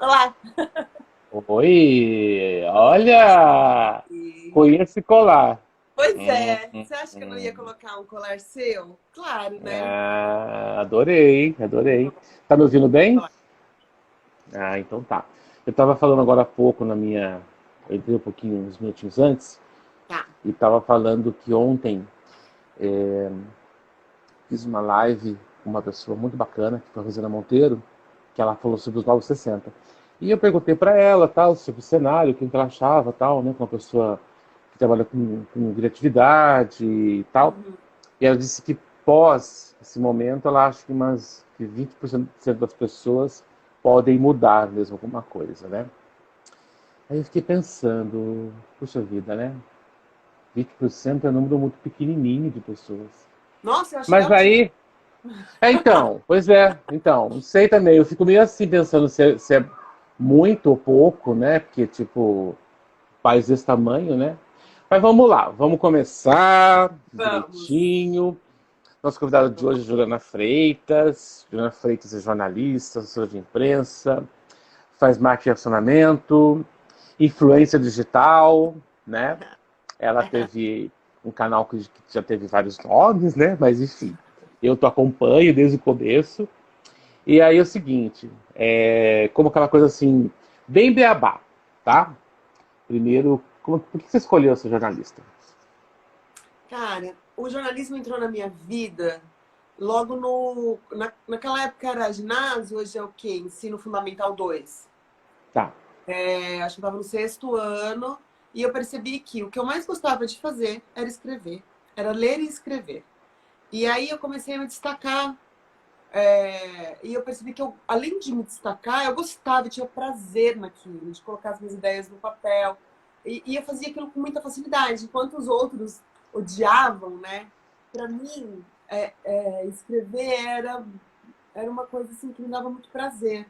Olá. Oi, olha, E- conheço colar. Pois Hum, é. hum, Você acha que eu não ia hum. colocar um colar seu? Claro, né? Ah, adorei, adorei. Pronto, Tá me ouvindo bem? colar. Ah, então tá. Eu tava falando agora há pouco eu entrei um pouquinho, uns minutinhos antes, Tá. e tava falando que ontem fiz uma live com uma pessoa muito bacana, que foi a Rosana Monteiro, que ela falou sobre os novos 60. E eu perguntei para ela, tal, sobre o cenário, o que ela achava, tal, né, com uma pessoa que trabalha com criatividade e tal. Uhum. E ela disse que pós esse momento, ela acha que umas que 20% das pessoas podem mudar mesmo alguma coisa, né? Aí eu fiquei pensando, puxa vida, né? 20% é um número muito pequenininho de pessoas. Nossa, eu achei Mas altíssimo. aí, então, não sei também, eu fico meio assim pensando se é muito ou pouco, né? Porque, tipo, país desse tamanho, né? Mas vamos lá, vamos começar Vamos. direitinho. Nosso Tá convidado de bom. hoje é Juliana Freitas. Juliana Freitas é jornalista, assessora de imprensa, faz marketing e relacionamento, influência digital, né? Ela teve um canal que já teve vários nomes, né? Mas enfim, eu tô acompanho desde o começo. E aí é o seguinte, como aquela coisa assim, bem beabá, tá? Primeiro, por que você escolheu ser jornalista? Cara, o jornalismo entrou na minha vida logo naquela época era ginásio, hoje é o quê? Ensino Fundamental 2. Tá. Acho que eu estava no sexto ano e eu percebi que o que eu mais gostava de fazer era escrever, era ler e escrever. E aí eu comecei a me destacar. E eu percebi que eu, além de me destacar, eu gostava, eu tinha prazer naquilo, de colocar as minhas ideias no papel. E eu fazia aquilo com muita facilidade, enquanto os outros odiavam, né? Para mim, escrever era uma coisa assim que me dava muito prazer.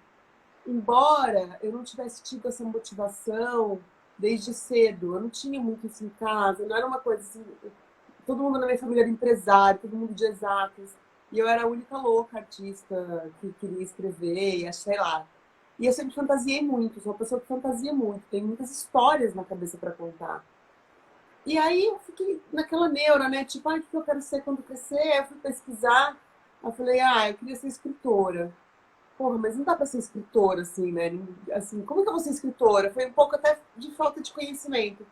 Embora eu não tivesse tido essa motivação desde cedo, eu não tinha muito isso em casa, não era uma coisa assim. Todo mundo na minha família era empresário, todo mundo de exatas. E eu era a única louca artista que queria escrever, e sei lá. E eu sempre fantasiei muito, sou uma pessoa que fantasia muito, tem muitas histórias na cabeça para contar. E aí eu fiquei naquela neura, né? Tipo, o que eu quero ser quando crescer? Aí eu fui pesquisar, eu falei, eu queria ser escritora. Porra, mas não dá pra ser escritora, assim, né? Assim, como que eu vou ser escritora? Foi um pouco até de falta de conhecimento.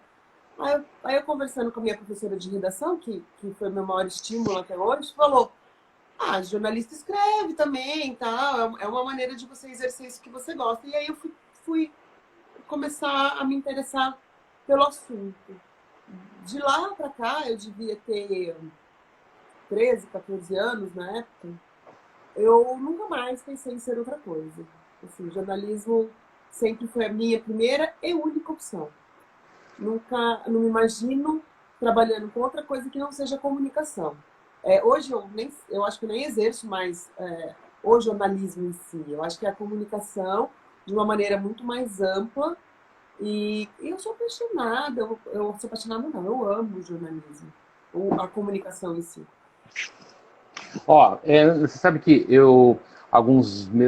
Aí eu conversando com a minha professora de redação, que foi meu maior estímulo até hoje, falou: jornalista escreve também, tal. É uma maneira de você exercer isso que você gosta. E aí eu fui começar a me interessar pelo assunto. De lá para cá, eu devia ter 13, 14 anos na época. Eu nunca mais pensei em ser outra coisa. Assim, jornalismo sempre foi a minha primeira e única opção. Nunca, não me imagino trabalhando com outra coisa que não seja comunicação. Hoje eu acho que eu nem exerço mais o jornalismo em si. Eu acho que é a comunicação de uma maneira muito mais ampla. E eu sou apaixonada. Eu sou apaixonada, não. Eu amo o jornalismo, a comunicação em si. Ó, você sabe que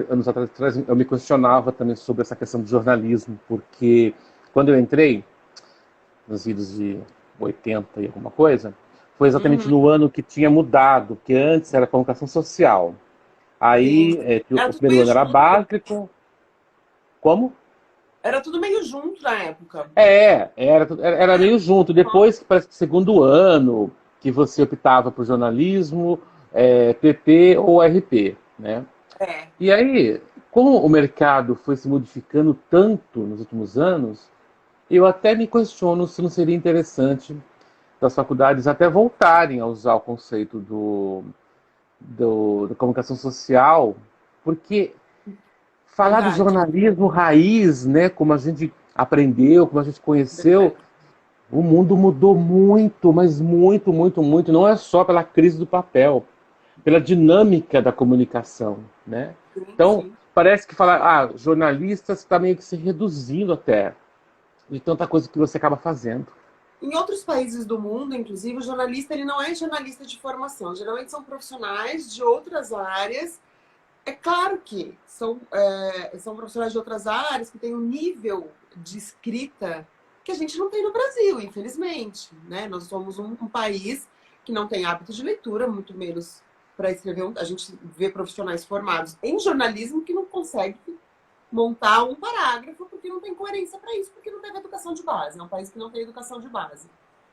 anos atrás, eu me questionava também sobre essa questão do jornalismo, porque quando eu entrei, nos idos de 80 e alguma coisa, foi exatamente Uhum. no ano que tinha mudado, que antes era comunicação social. Sim. Aí, Era o tudo primeiro meio ano era junto. básico. Como? Era tudo meio junto na época. Era meio junto. Depois, parece que segundo ano, que você optava por jornalismo, PP ou RP, né? É. E aí, como o mercado foi se modificando tanto nos últimos anos, eu até me questiono se não seria interessante das faculdades até voltarem a usar o conceito da comunicação social, porque falar do Verdade. jornalismo raiz, né, como a gente aprendeu, como a gente conheceu, Verdade. o mundo mudou muito, mas muito, muito, muito. Não é só pela crise do papel, pela dinâmica da comunicação, né? Sim, Então, sim. parece que falar, jornalistas está meio que se reduzindo até, de tanta coisa que você acaba fazendo. Em outros países do mundo, inclusive, o jornalista ele não é jornalista de formação. Geralmente são profissionais de outras áreas É claro que são profissionais de outras áreas que têm um nível de escrita que a gente não tem no Brasil, infelizmente, né? Nós somos um país que não tem hábito de leitura, muito menos para escrever. A gente vê profissionais formados em jornalismo que não conseguem montar um parágrafo porque não tem coerência para isso, porque não teve educação de base. É um país que não tem educação de base.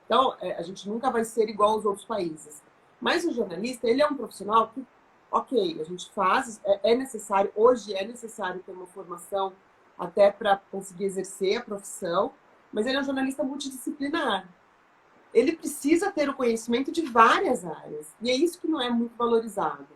Então, a gente nunca vai ser igual aos outros países. Mas o jornalista, ele é um profissional que, ok, a gente faz, é necessário, hoje é necessário ter uma formação até para conseguir exercer a profissão, mas ele é um jornalista multidisciplinar. Ele precisa ter o conhecimento de várias áreas. E é isso que não é muito valorizado.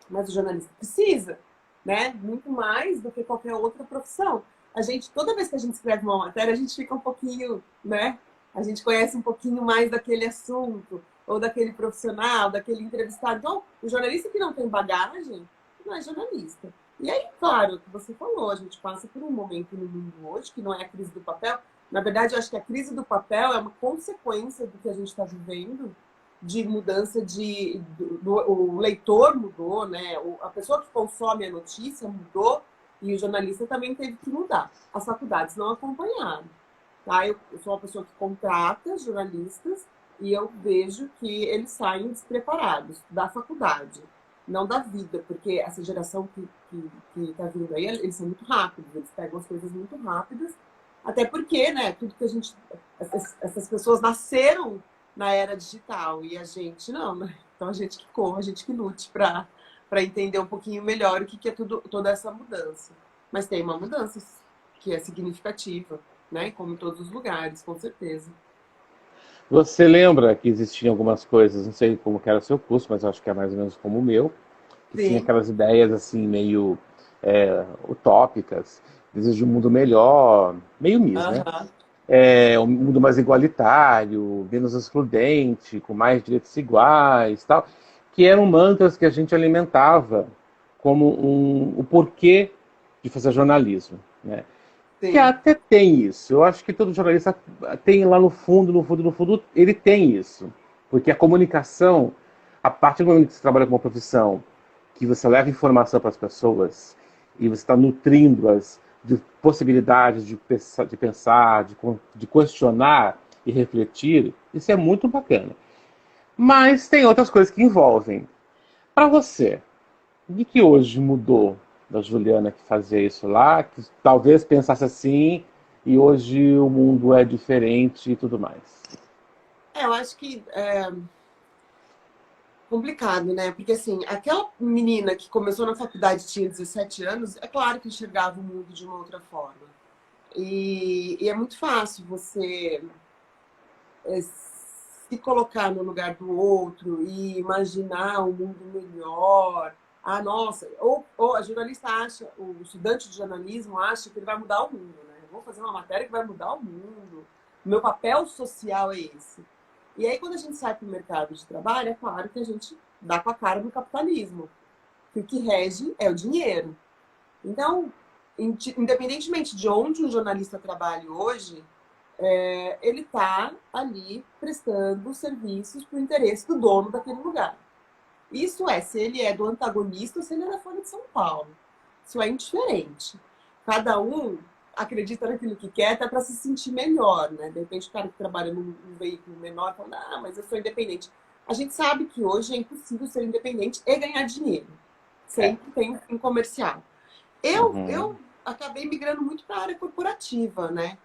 Mas o jornalista precisa, né? Muito mais do que qualquer outra profissão. A gente, toda vez que a gente escreve uma matéria, a gente fica um pouquinho, né? A gente conhece um pouquinho mais daquele assunto, ou daquele profissional, daquele entrevistado. Então, o jornalista que não tem bagagem, não é jornalista. E aí, claro, o que você falou, a gente passa por um momento no mundo hoje, que não é a crise do papel. Na verdade, eu acho que a crise do papel é uma consequência do que a gente está vivendo, de mudança o leitor mudou, né? A pessoa que consome a notícia mudou e o jornalista também teve que mudar. As faculdades não acompanharam. Tá? Eu sou uma pessoa que contrata jornalistas e eu vejo que eles saem despreparados da faculdade, não da vida, porque essa geração que está vindo aí, eles são muito rápidos, eles pegam as coisas muito rápidas, até porque, né, tudo que a gente... Essas pessoas nasceram na era digital e a gente não, né? Então a gente que corra, a gente que lute para entender um pouquinho melhor o que é toda essa mudança. Mas tem uma mudança que é significativa, né? Como em todos os lugares, com certeza. Você lembra que existiam algumas coisas, não sei como que era o seu curso, mas eu acho que é mais ou menos como o meu, que tinha Sim. aquelas ideias assim meio utópicas, desejo de um mundo melhor, meio Miss, né? Aham. Um mundo mais igualitário, menos excludente, com mais direitos iguais, tal, que eram mantras que a gente alimentava como o porquê de fazer jornalismo, né? Que Sim. até tem isso. Eu acho que todo jornalista tem lá no fundo, ele tem isso. Porque a comunicação, a partir do momento que você trabalha com uma profissão, que você leva informação para as pessoas e você está nutrindo-as de possibilidades pensar, de questionar e refletir, isso é muito bacana. Mas tem outras coisas que envolvem. Para você, o que hoje mudou da Juliana que fazia isso lá, que talvez pensasse assim e hoje o mundo é diferente e tudo mais? Eu acho que complicado, né? Porque, assim, aquela menina que começou na faculdade tinha 17 anos, é claro que enxergava o mundo de uma outra forma. E é muito fácil você se colocar no lugar do outro e imaginar um mundo melhor. Ah, nossa, ou a jornalista acha, o estudante de jornalismo acha que ele vai mudar o mundo, né? Eu vou fazer uma matéria que vai mudar o mundo. O meu papel social é esse. E aí, quando a gente sai para o mercado de trabalho, é claro que a gente dá com a cara no capitalismo, que o que rege é o dinheiro. Então, independentemente de onde um jornalista trabalhe hoje, ele está ali prestando serviços para o interesse do dono daquele lugar. Isso se ele é do antagonista ou se ele é da Folha de São Paulo. Isso é indiferente. Cada um acredita naquilo que quer até para se sentir melhor, né? De repente o cara que trabalha num veículo menor fala, ah, mas eu sou independente. A gente sabe que hoje é impossível ser independente e ganhar dinheiro. É. Sempre tem um fim comercial. Eu Uhum. acabei migrando muito para a área corporativa, né?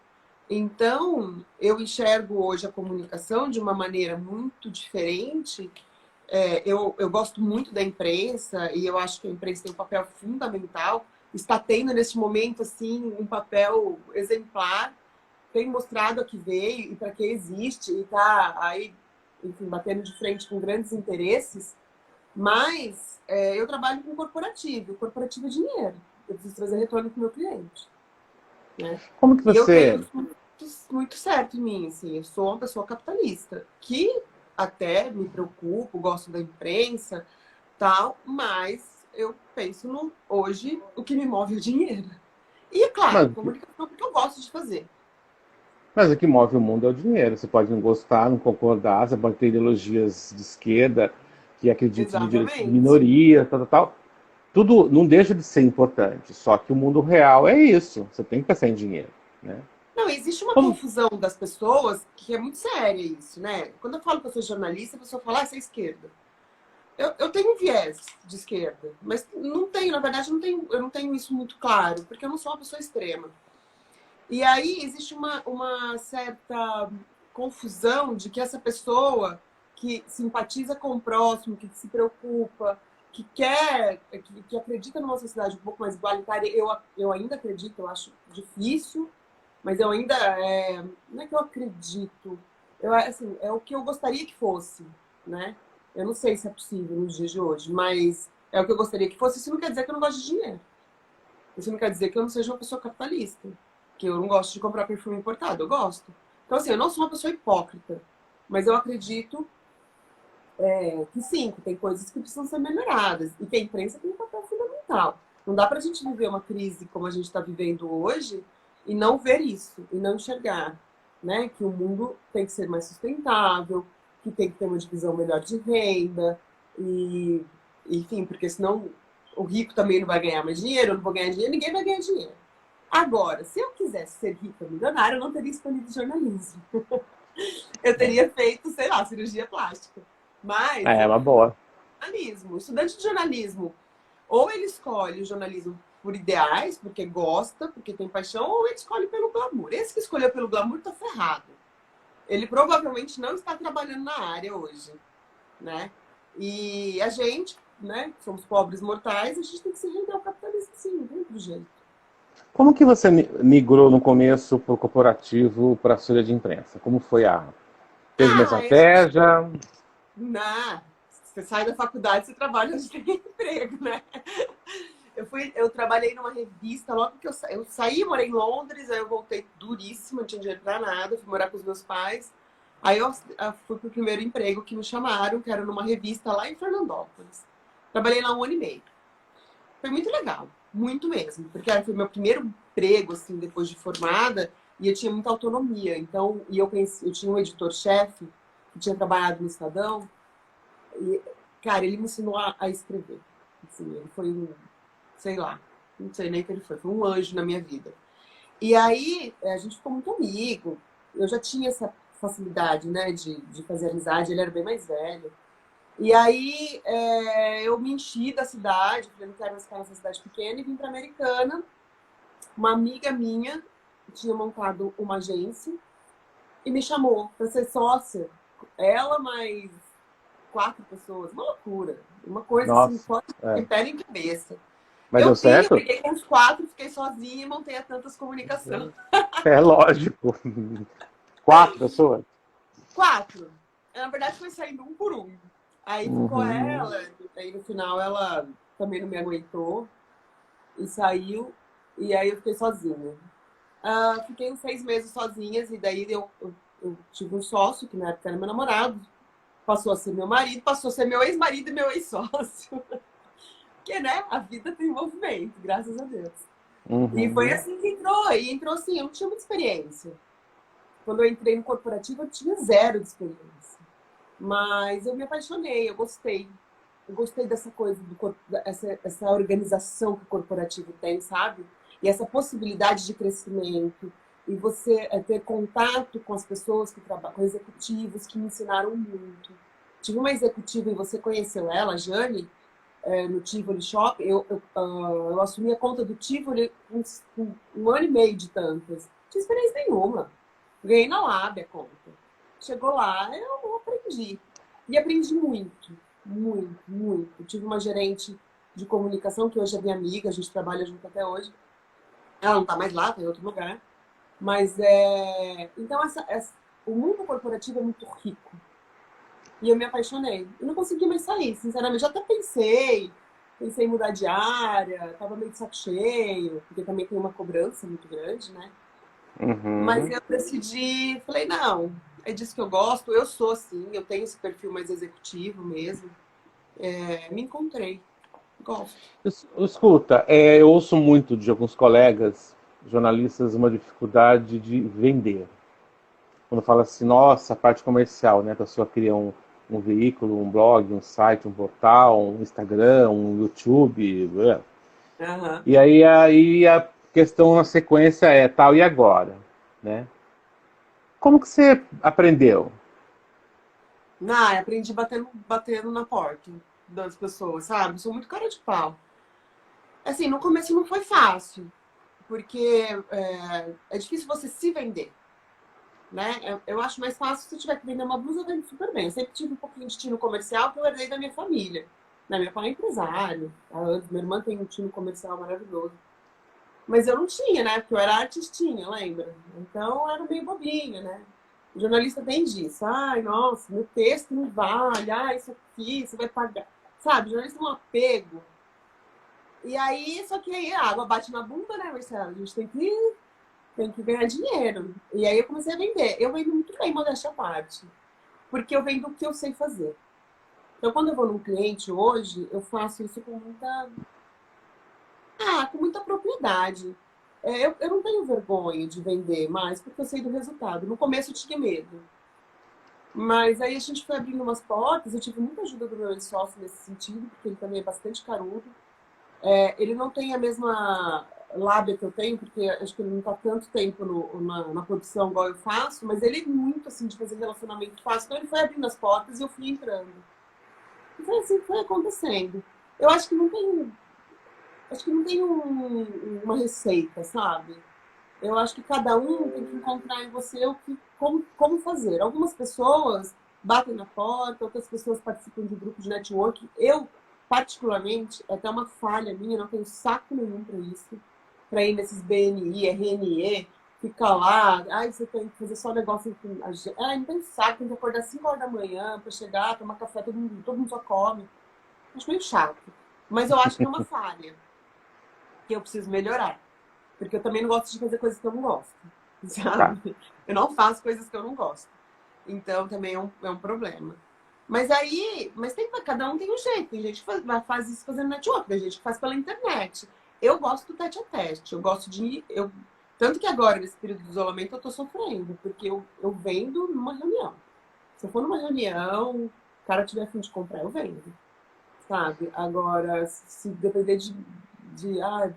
Então, eu enxergo hoje a comunicação de uma maneira muito diferente. Eu gosto muito da imprensa e eu acho que a imprensa tem um papel fundamental. Está tendo, nesse momento, assim, um papel exemplar. Tem mostrado a que veio e para que existe e está aí, enfim, batendo de frente com grandes interesses. Mas eu trabalho com corporativo. O corporativo é dinheiro. Eu preciso trazer retorno para o meu cliente, né? Como que E eu tenho você. isso muito certo em mim, assim, eu sou uma pessoa capitalista, que até me preocupo, gosto da imprensa, tal, mas eu penso no hoje o que me move é o dinheiro. E é claro, Mas, comunicação porque eu gosto de fazer. mas o que move o mundo é o dinheiro. Você pode não gostar, não concordar, você pode ter ideologias de esquerda que acreditam no direito de Exatamente. minoria, tal, tal, tal. tudo não deixa de ser importante, só que o mundo real é isso, você tem que pensar em dinheiro, né? Não, existe uma Como- confusão das pessoas que é muito séria isso, né? Quando eu falo que eu sou jornalista, a pessoa fala, ah, você é esquerda. Eu tenho um viés de esquerda, mas não tenho, na verdade, eu não tenho isso muito claro, porque eu não sou uma pessoa extrema. E aí existe uma certa confusão de que essa pessoa que simpatiza com o próximo, que se preocupa, que quer, que acredita numa sociedade um pouco mais igualitária, eu ainda acredito, eu acho difícil, mas eu ainda, não é que eu acredito, assim, é o que eu gostaria que fosse, né? Eu não sei se é possível nos dias de hoje, mas é o que eu gostaria que fosse. Isso não quer dizer que eu não gosto de dinheiro. Isso não quer dizer que eu não seja uma pessoa capitalista, que eu não gosto de comprar perfume importado, eu gosto. Então, assim, eu não sou uma pessoa hipócrita, mas eu acredito que sim, que tem coisas que precisam ser melhoradas e que a imprensa tem um papel fundamental. Não dá para a gente viver uma crise como a gente está vivendo hoje e não ver isso, e não enxergar, né? Que o mundo tem que ser mais sustentável, que tem que ter uma divisão melhor de renda, e, enfim, porque senão o rico também não vai ganhar mais dinheiro, eu não vou ganhar dinheiro, ninguém vai ganhar dinheiro. Agora, se eu quisesse ser rica, milionária, eu não teria escolhido jornalismo. Eu teria feito, sei lá, cirurgia plástica. Mas É eu uma boa. jornalismo, estudante de jornalismo, ou ele escolhe o jornalismo por ideais, porque gosta, porque tem paixão, ou ele escolhe pelo glamour. Esse que escolheu pelo glamour tá ferrado. Ele provavelmente não está trabalhando na área hoje, né? E a gente, né, somos pobres mortais, a gente tem que se render ao capitalismo, sim, não tem outro jeito. Como que você migrou no começo para o corporativo para a assessoria de imprensa? Como foi a... Teve uma Ah, estratégia? você sai da faculdade, você trabalha onde tem emprego, né? Eu trabalhei numa revista, logo que eu saí, morei em Londres, aí eu voltei duríssima, não tinha dinheiro pra nada, fui morar com os meus pais. Aí eu fui pro primeiro emprego que me chamaram, que era numa revista lá em Fernandópolis. Trabalhei lá um ano e meio. Foi muito legal, muito mesmo, porque foi meu primeiro emprego, assim, depois de formada, e eu tinha muita autonomia. Então, eu tinha um editor-chefe que tinha trabalhado no Estadão, e, cara, ele me ensinou a escrever. Assim, ele foi sei lá, não sei nem o que ele foi um anjo na minha vida. E aí, a gente ficou muito amigo, eu já tinha essa facilidade, né, de fazer amizade, ele era bem mais velho. E aí, eu me enchi da cidade, falei, não quero mais ficar nessa cidade pequena, e vim para Americana. Uma amiga minha tinha montado uma agência e me chamou para ser sócia. Ela mais 4 pessoas, uma loucura. Uma coisa assim, Nossa, fora de é. pé em cabeça. Mas Eu deu fiz, eu certo? peguei com os 4, fiquei sozinha e montei a Tantas Comunicação. É lógico. 4 pessoas? 4. Na verdade, foi saindo um por um. Aí ficou Uhum. ela, aí no final ela também não me aguentou e saiu, e aí eu fiquei sozinha. Fiquei uns 6 meses sozinhas, e daí eu tive um sócio, que na época era meu namorado, passou a ser meu marido, passou a ser meu ex-marido e meu ex-sócio. Porque, né, a vida tem movimento, graças a Deus. E foi Uhum. assim que entrou, e entrou assim, eu não tinha muita experiência. Quando eu entrei no corporativo, eu tinha zero de experiência. Mas eu me apaixonei, eu gostei. Eu gostei dessa coisa, essa organização que o corporativo tem, sabe? E essa possibilidade de crescimento. E você ter contato com as pessoas que trabalham, com executivos que me ensinaram muito. Tive uma executiva, e você conheceu ela, a Jane, no Tivoli Shop. Eu assumi a conta do Tivoli um ano e meio de tantas. Não tinha experiência nenhuma. Ganhei na Lábia a conta. Chegou lá, eu aprendi. E aprendi muito, muito, muito. Tive uma gerente de comunicação, que hoje é minha amiga, a gente trabalha junto até hoje. Ela não está mais lá, está em outro lugar. Mas então o mundo corporativo é muito rico. E eu me apaixonei. E não consegui mais sair, sinceramente. Já até pensei em mudar de área, tava meio de saco cheio, porque também tem uma cobrança muito grande, né? Mas Uhum. eu decidi, falei, não, é disso que eu gosto, eu sou assim, eu tenho esse perfil mais executivo mesmo. Me encontrei, gosto. Escuta, eu ouço muito de alguns colegas jornalistas uma dificuldade de vender. Quando fala assim, nossa, a parte comercial, né? A pessoa cria um veículo, um blog, um site, um portal, um Instagram, um YouTube. Aham. E aí a questão na sequência é tal, e agora? Né? Como que você aprendeu? Não, eu aprendi batendo na porta das pessoas, sabe? Sou muito cara de pau. Assim, no começo não foi fácil, porque é difícil você se vender, né? Eu acho mais fácil se eu tiver que vender uma blusa, eu vendo super bem. Eu sempre tive um pouquinho de tino comercial que eu herdei da minha família. Né? Meu pai é empresário, há anos, minha irmã tem um tino comercial maravilhoso. Mas eu não tinha, né? Porque eu era artistinha, lembra? Então eu era meio bobinha, né? O jornalista tem disso. Ai, nossa, meu texto não vale. Ah, isso aqui, você vai pagar. Sabe, o jornalista é um apego. E aí, só que aí a água bate na bunda, né, Marcelo? A gente tem que ganhar dinheiro. E aí eu comecei a vender. Eu vendo muito bem, modéstia à parte. Porque eu vendo o que eu sei fazer. Então, quando eu vou num cliente hoje, eu faço isso com muita propriedade. Eu não tenho vergonha de vender mais, porque eu sei do resultado. No começo eu tinha medo. Mas aí a gente foi abrindo umas portas, eu tive muita ajuda do meu ex-sócio nesse sentido, porque ele também é bastante carudo. Ele não tem a mesma lábia que eu tenho, porque acho que ele não está tanto tempo na produção igual eu faço, mas ele é muito assim de fazer relacionamento fácil. Então ele foi abrindo as portas e eu fui entrando. E foi assim que foi acontecendo. Eu acho que não tem uma receita, sabe? Eu acho que cada um tem que encontrar em você como fazer. Algumas pessoas batem na porta, outras pessoas participam de grupos de network. Eu, particularmente, é até uma falha minha, não tenho saco nenhum para isso. Para ir nesses BNI, RNE, ficar lá. Ai, você tem que fazer só negócio com a gente. Ai, não tem saco, tem que acordar 5 horas da manhã para chegar, tomar café, todo mundo só come. Acho meio chato. Mas eu acho que é uma falha que eu preciso melhorar. Porque eu também não gosto de fazer coisas que eu não gosto, Tá. sabe? Eu não faço coisas que eu não gosto. Então também é um problema. Mas cada um tem um jeito. Tem gente que faz isso fazendo network, tem gente que faz pela internet. Eu gosto do tete a tete. Eu gosto de. Tanto que agora, nesse período de isolamento, eu tô sofrendo, porque eu vendo numa reunião. Se eu for numa reunião, o cara tiver a fim de comprar, eu vendo. Sabe? Agora, se depender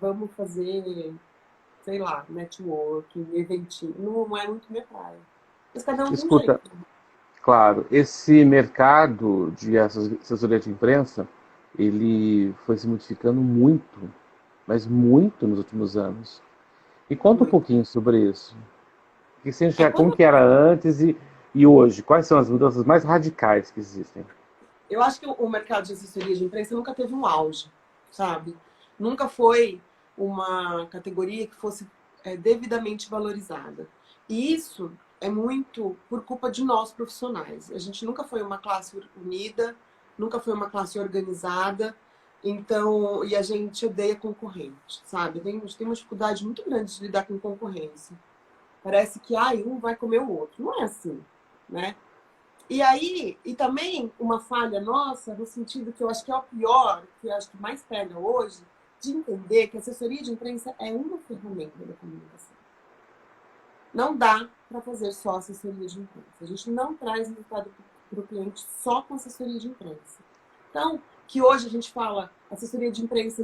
vamos fazer, sei lá, networking, eventinho, não é muito minha praia. Mas cada um tem um Escuta, jeito. claro, esse mercado de assessoria de imprensa, ele foi se modificando muito, mas muito nos últimos anos. E conta um Muito. pouquinho sobre isso. Que você É enxerga, como quando que era antes e hoje? Quais são as mudanças mais radicais que existem? eu acho que o mercado de assessoria de imprensa nunca teve um auge, sabe? Nunca foi uma categoria que fosse devidamente valorizada. E isso é muito por culpa de nós profissionais. A gente nunca foi uma classe unida, nunca foi uma classe organizada. Então, e a gente odeia concorrente, sabe? A gente tem uma dificuldade muito grande de lidar com concorrência. Parece que um vai comer o outro. Não é assim, né? E aí, e também uma falha nossa, no sentido que eu acho que é o pior, que eu acho que mais pega hoje, de entender que a assessoria de imprensa é uma ferramenta da comunicação. Não dá para fazer só assessoria de imprensa. A gente não traz resultado para o cliente só com assessoria de imprensa. Então, que hoje a gente fala, assessoria de imprensa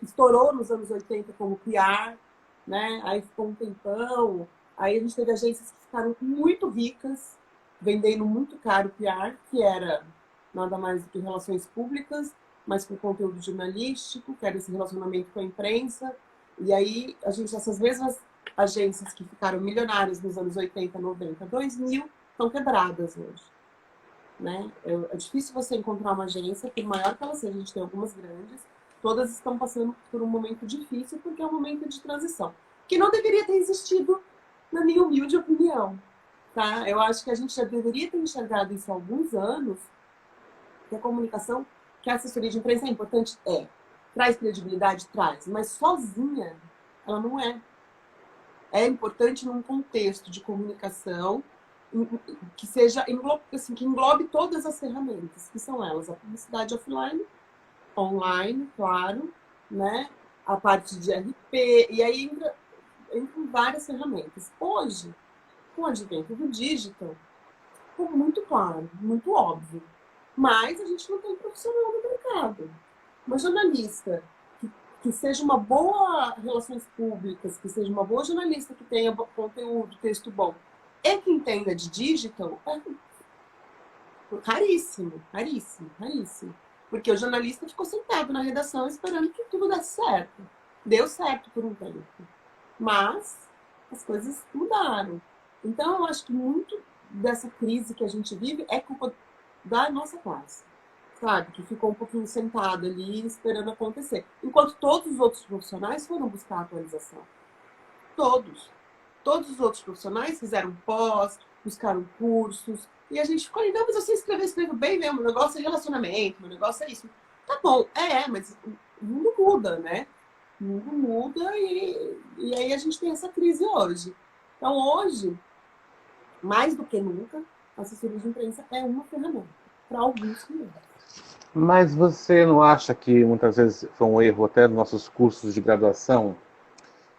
estourou nos anos 80 como PR, né? Aí ficou um tempão, aí a gente teve agências que ficaram muito ricas, vendendo muito caro PR, que era nada mais do que relações públicas, mas com conteúdo jornalístico, que era esse relacionamento com a imprensa. E aí, essas mesmas agências que ficaram milionárias nos anos 80, 90, 2000, estão quebradas hoje. Né? É difícil você encontrar uma agência, por maior que ela seja, a gente tem algumas grandes, todas estão passando por um momento difícil, porque é um momento de transição, que não deveria ter existido, na minha humilde opinião. Tá? Eu acho que a gente já deveria ter enxergado isso há alguns anos, que a comunicação, que a assessoria de imprensa é importante, traz credibilidade, traz, mas sozinha ela não é. É importante num contexto de comunicação que seja assim, que englobe todas as ferramentas, que são elas, a publicidade offline, online, claro, né? A parte de RP, e aí entra várias ferramentas. Hoje, com o advento do digital, ficou muito claro, muito óbvio. Mas a gente não tem profissional no mercado. Uma jornalista que seja uma boa relações públicas, que seja uma boa jornalista, que tenha conteúdo, texto bom, e que entenda de digital, é raríssimo, raríssimo, raríssimo. Porque o jornalista ficou sentado na redação esperando que tudo desse certo. Deu certo por um tempo. Mas as coisas mudaram. Então, eu acho que muito dessa crise que a gente vive é culpa da nossa classe, sabe? Que ficou um pouquinho sentado ali esperando acontecer. Enquanto todos os outros profissionais foram buscar a atualização. Todos. Todos os outros profissionais fizeram pós, buscaram cursos, e a gente ficou ali, não, mas eu sei escrever, escrevo bem mesmo, meu negócio é relacionamento, meu negócio é isso. Tá bom, mas o mundo muda, né? O mundo muda e aí a gente tem essa crise hoje. Então, hoje, mais do que nunca, a assessoria de imprensa é uma ferramenta para alguns clientes. Mas você não acha que muitas vezes foi um erro até nos nossos cursos de graduação,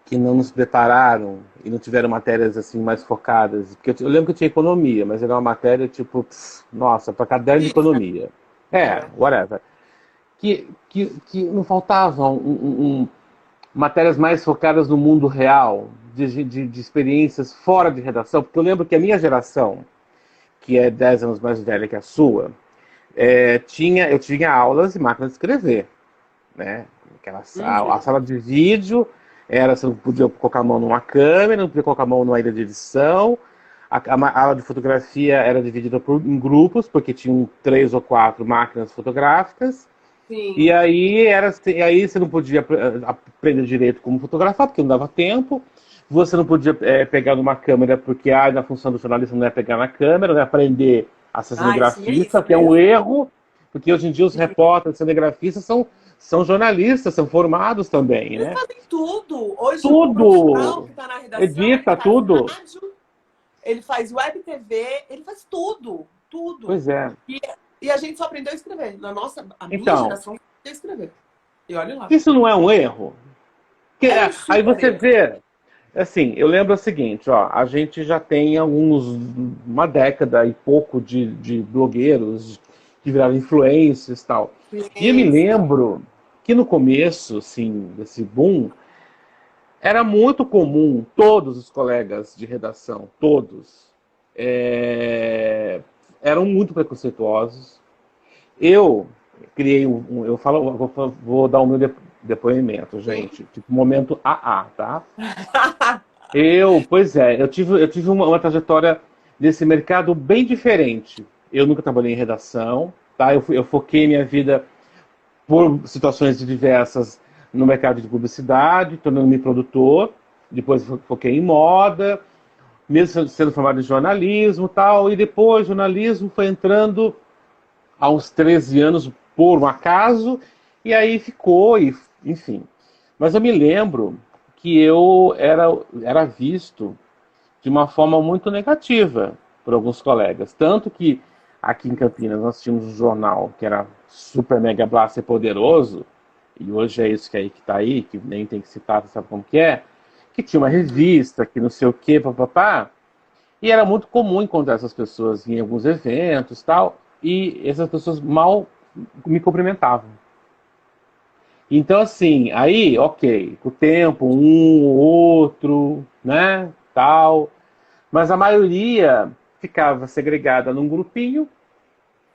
que não nos prepararam e não tiveram matérias assim mais focadas? Porque eu lembro que eu tinha economia, mas era uma matéria tipo, nossa, para caderno de economia. Whatever. Que não faltavam matérias mais focadas no mundo real, de experiências fora de redação, porque eu lembro que a minha geração, que é 10 anos mais velha que a sua, eu tinha aulas de máquina de escrever, né? A sala de vídeo você não podia colocar a mão numa câmera, não podia colocar a mão numa ilha de edição. A aula de fotografia era dividida em grupos, porque tinham 3 ou 4 máquinas fotográficas. Sim. E aí você não podia aprender direito como fotografar, porque não dava tempo. Você não podia pegar numa câmera, porque na função do jornalista não é pegar na câmera, não é aprender a ser cinegrafista, que é um erro, porque hoje em dia os repórteres, cinegrafistas são jornalistas, são formados também, né? Eles fazem tudo. Hoje o Tudo! profissional que está na redação, Edita ele faz tudo. rádio, ele faz web TV, ele faz tudo, tudo. Pois é. E a gente só aprendeu a escrever. A minha Então, geração aprendeu a escrever. E olha lá. isso não é um erro? Aí você erro. vê, assim, eu lembro o seguinte, ó, a gente já tem uma década e pouco de blogueiros que viraram influencers e tal. E eu me lembro que no começo, assim, desse boom, era muito comum todos os colegas de redação, todos, eram muito preconceituosos. Eu criei vou dar o meu depoimento, gente. Tipo, momento AA, tá? Eu tive uma trajetória nesse mercado bem diferente. Eu nunca trabalhei em redação, tá? Eu foquei minha vida por situações diversas no mercado de publicidade, tornando-me produtor. Depois foquei em moda, mesmo sendo formado em jornalismo, tal. E depois jornalismo foi entrando há uns 13 anos por um acaso, e aí ficou, enfim. Mas eu me lembro que eu era visto de uma forma muito negativa por alguns colegas. Tanto que aqui em Campinas nós tínhamos um jornal que era super mega blaster poderoso, e hoje é isso que está aí, que nem tem que citar, você sabe como que é, que tinha uma revista, que não sei o quê, papapá, e era muito comum encontrar essas pessoas em alguns eventos tal, e essas pessoas mal me cumprimentavam. Então, assim, aí, ok, com o tempo, um ou outro, né, tal, mas a maioria ficava segregada num grupinho.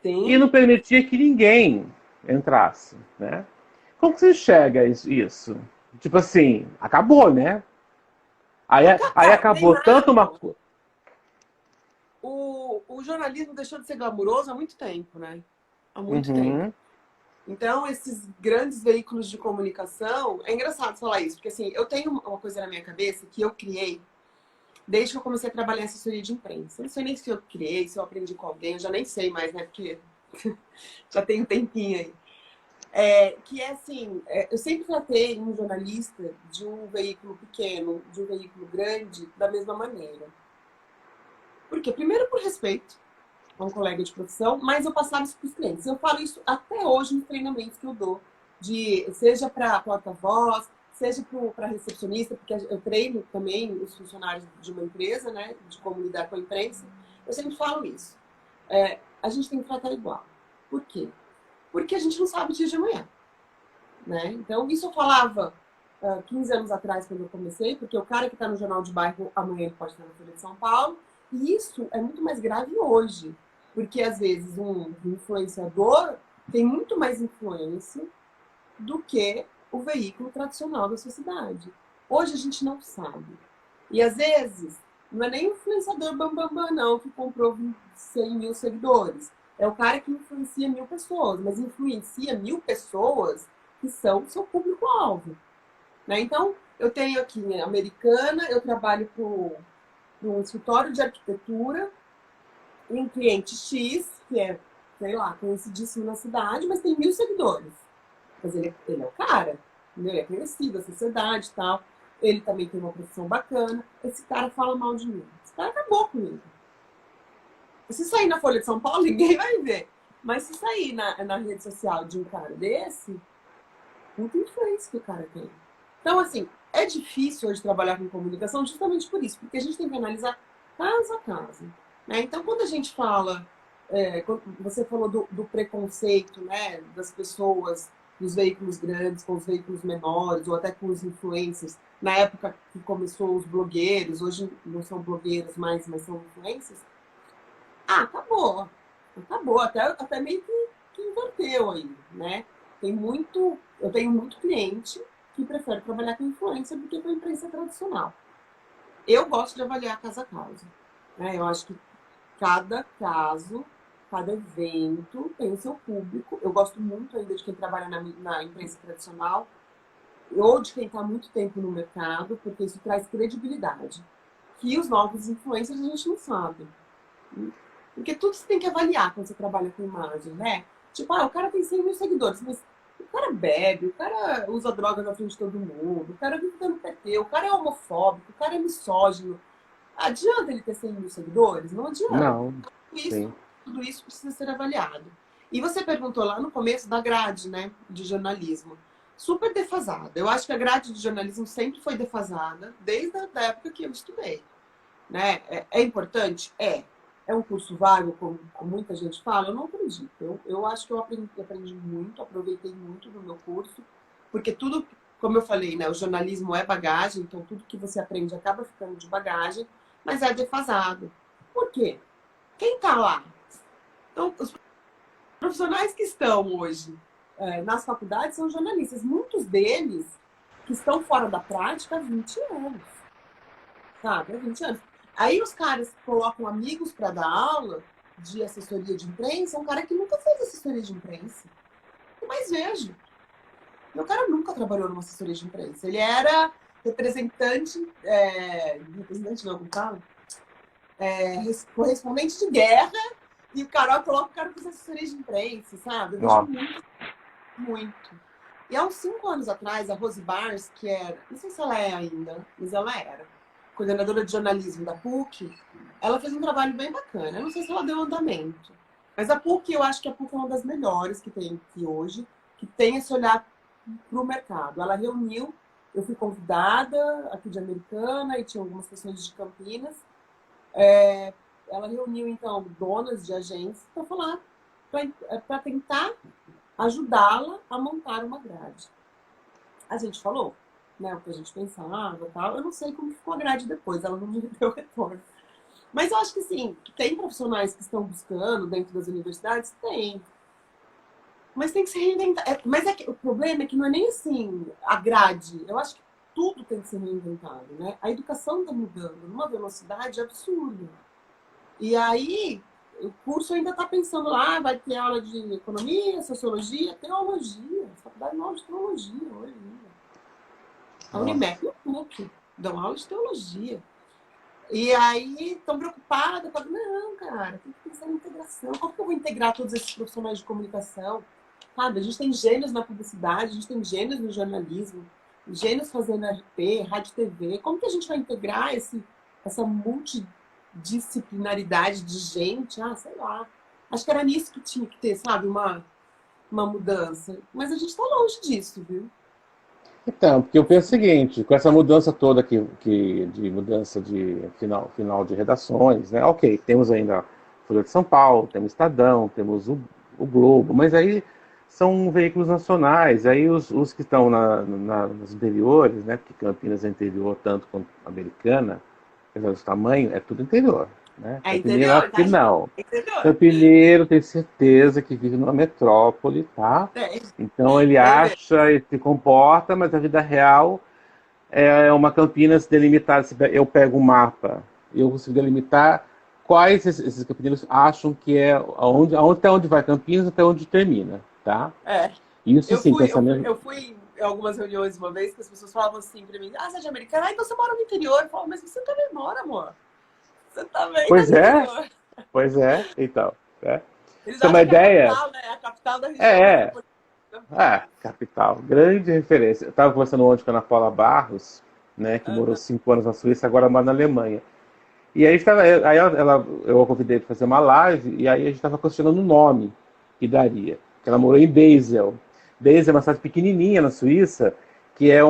Sim. E não permitia que ninguém entrasse, né? Como que você enxerga isso? Tipo assim, acabou, né? Aí acabou tanto uma coisa. O jornalismo deixou de ser glamuroso há muito tempo, né? Há muito tempo. Então, esses grandes veículos de comunicação... É engraçado falar isso, porque assim, eu tenho uma coisa na minha cabeça que eu criei desde que eu comecei a trabalhar em assessoria de imprensa. Eu não sei nem se eu criei, se eu aprendi com alguém, eu já nem sei mais, né? Porque já tem um tempinho aí. Que é assim, eu sempre tratei um jornalista de um veículo pequeno, de um veículo grande, da mesma maneira. Por quê? Primeiro por respeito a um colega de profissão, mas eu passava isso para os clientes. Eu falo isso até hoje nos treinamentos que eu dou, seja para porta-voz, seja para recepcionista, porque eu treino também os funcionários de uma empresa, né, de como lidar com a imprensa. Eu sempre falo isso. a gente tem que tratar igual. Por quê? Porque a gente não sabe o dia de amanhã. Né? Então, isso eu falava 15 anos atrás, quando eu comecei, porque o cara que está no Jornal de Bairro, amanhã ele pode estar na Folha de São Paulo, e isso é muito mais grave hoje, porque às vezes um influenciador tem muito mais influência do que o veículo tradicional da sociedade. Hoje a gente não sabe. E às vezes, não é nem o influenciador bambambam, não, que comprou 100 mil seguidores. É o cara que influencia 1000 pessoas, mas influencia 1000 pessoas que são o seu público-alvo. Né? Então, eu tenho aqui em Americana, eu trabalho para um escritório de arquitetura, um cliente X, que é, sei lá, conhecidíssimo na cidade, mas tem 1000 seguidores. Mas ele é o cara, entendeu? Ele é conhecido, a sociedade e tal. Ele também tem uma profissão bacana. Esse cara fala mal de mim. Esse cara acabou comigo. Se sair na Folha de São Paulo, ninguém vai ver. Mas se sair na rede social de um cara desse, muita influência que o cara tem. Então, assim, é difícil hoje trabalhar com comunicação justamente por isso, porque a gente tem que analisar caso a caso. Né? Então, quando a gente fala, você falou do preconceito, né, das pessoas, dos veículos grandes com os veículos menores, ou até com os influencers, na época que começou os blogueiros, hoje não são blogueiros mais, mas são influencers, acabou. Acabou, até meio que inverteu aí, né? Eu tenho muito cliente que prefere trabalhar com influência do que com a imprensa tradicional. Eu gosto de avaliar caso a caso. Né? Eu acho que cada caso, cada evento tem o seu público. Eu gosto muito ainda de quem trabalha na imprensa tradicional ou de quem está há muito tempo no mercado, porque isso traz credibilidade. Que os novos influencers a gente não sabe. Porque tudo você tem que avaliar quando você trabalha com imagem, né? Tipo, o cara tem 100 mil seguidores, mas o cara bebe, o cara usa droga na frente de todo mundo, o cara vive dando PT, o cara é homofóbico, o cara é misógino. Adianta ele ter 100 mil seguidores? Não adianta. Não. Tudo isso precisa ser avaliado. E você perguntou lá no começo da grade, né, de jornalismo. Super defasada. Eu acho que a grade de jornalismo sempre foi defasada, desde a época que eu estudei. Né? É importante? É um curso vago, como muita gente fala? Eu não acredito. Eu acho que eu aprendi muito, aproveitei muito do meu curso, porque tudo, como eu falei, né, o jornalismo é bagagem, então tudo que você aprende acaba ficando de bagagem, mas é defasado. Por quê? Quem está lá? Então, os profissionais que estão hoje nas faculdades são jornalistas. Muitos deles que estão fora da prática há 20 anos. Sabe? Há 20 anos. Aí os caras colocam amigos para dar aula de assessoria de imprensa, um cara que nunca fez assessoria de imprensa. Mas vejo. Meu cara nunca trabalhou numa assessoria de imprensa. Ele era representante não, como fala? Correspondente de guerra, e o cara coloca o cara para assessoria de imprensa, sabe? Eu vejo muito, muito. E há uns 5 anos atrás, a Rose Bars, que era, não sei se ela é ainda, mas ela era coordenadora de jornalismo da PUC, ela fez um trabalho bem bacana. Eu não sei se ela deu andamento. Mas a PUC, eu acho que a PUC é uma das melhores que tem aqui hoje, que tem esse olhar para o mercado. Ela reuniu, eu fui convidada aqui de Americana e tinha algumas pessoas de Campinas. Ela reuniu, então, donas de agências para falar, para tentar ajudá-la a montar uma grade. A gente falou, né, o que a gente pensava e tal. Eu não sei como ficou a grade depois, ela não me deu retorno. Mas eu acho que sim, tem profissionais que estão buscando dentro das universidades? Tem. Mas tem que se reinventar. O problema é que não é nem assim a grade. Eu acho que tudo tem que ser reinventado, né? A educação está mudando numa velocidade absurda. E aí, o curso ainda está pensando lá, vai ter aula de economia, sociologia, teologia. A faculdade nova de teologia hoje ainda. A Unimed e o PUC dão aula de teologia. E aí estão preocupadas, falam, não, cara, tem que pensar em integração. Como que eu vou integrar todos esses profissionais de comunicação? Sabe, a gente tem gênios na publicidade, a gente tem gênios no jornalismo, gênios fazendo RP, rádio TV. Como que a gente vai integrar essa multidisciplinaridade de gente? Sei lá. Acho que era nisso que tinha que ter, sabe, uma mudança. Mas a gente está longe disso, viu? Então, porque eu penso o seguinte, com essa mudança toda de mudança de final de redações, né? Ok, temos ainda Folha de São Paulo, temos Estadão, temos o Globo, mas aí são veículos nacionais. Aí os que estão nos interiores, né? Porque Campinas é interior tanto quanto Americana, apesar do tamanho, é tudo interior. Né? É Campineiro, interior, acho que tá, gente? não. É interior. Campineiro tem certeza que vive numa metrópole, tá? Tem, Então ele tem mesmo. acha e se comporta, mas a vida real é uma Campinas delimitada. Eu pego um mapa e eu consigo delimitar quais esses campineiros acham que é até onde vai Campinas até onde termina, tá? É. Isso Eu sim, fui, eu fui, pensamento. eu fui em algumas reuniões uma vez que as pessoas falavam assim pra mim, ah, você é de Americana? Ah, então você mora no interior. Eu falo, mas você também mora, amor. Você também tá Pois no é, interior. pois é, então. Né? Eles Tem uma acham que é a ideia? capital, né? É a capital da região É, metropolitana de Campinas. capital, grande referência. Eu estava conversando ontem com a Ana Paula Barros, né, que morou Aham, 5 anos na Suíça, agora mora na Alemanha. E aí, eu a convidei para fazer uma live, e aí a gente estava questionando o nome que daria. Que ela morou em Basel. Basel é uma cidade pequenininha na Suíça, que é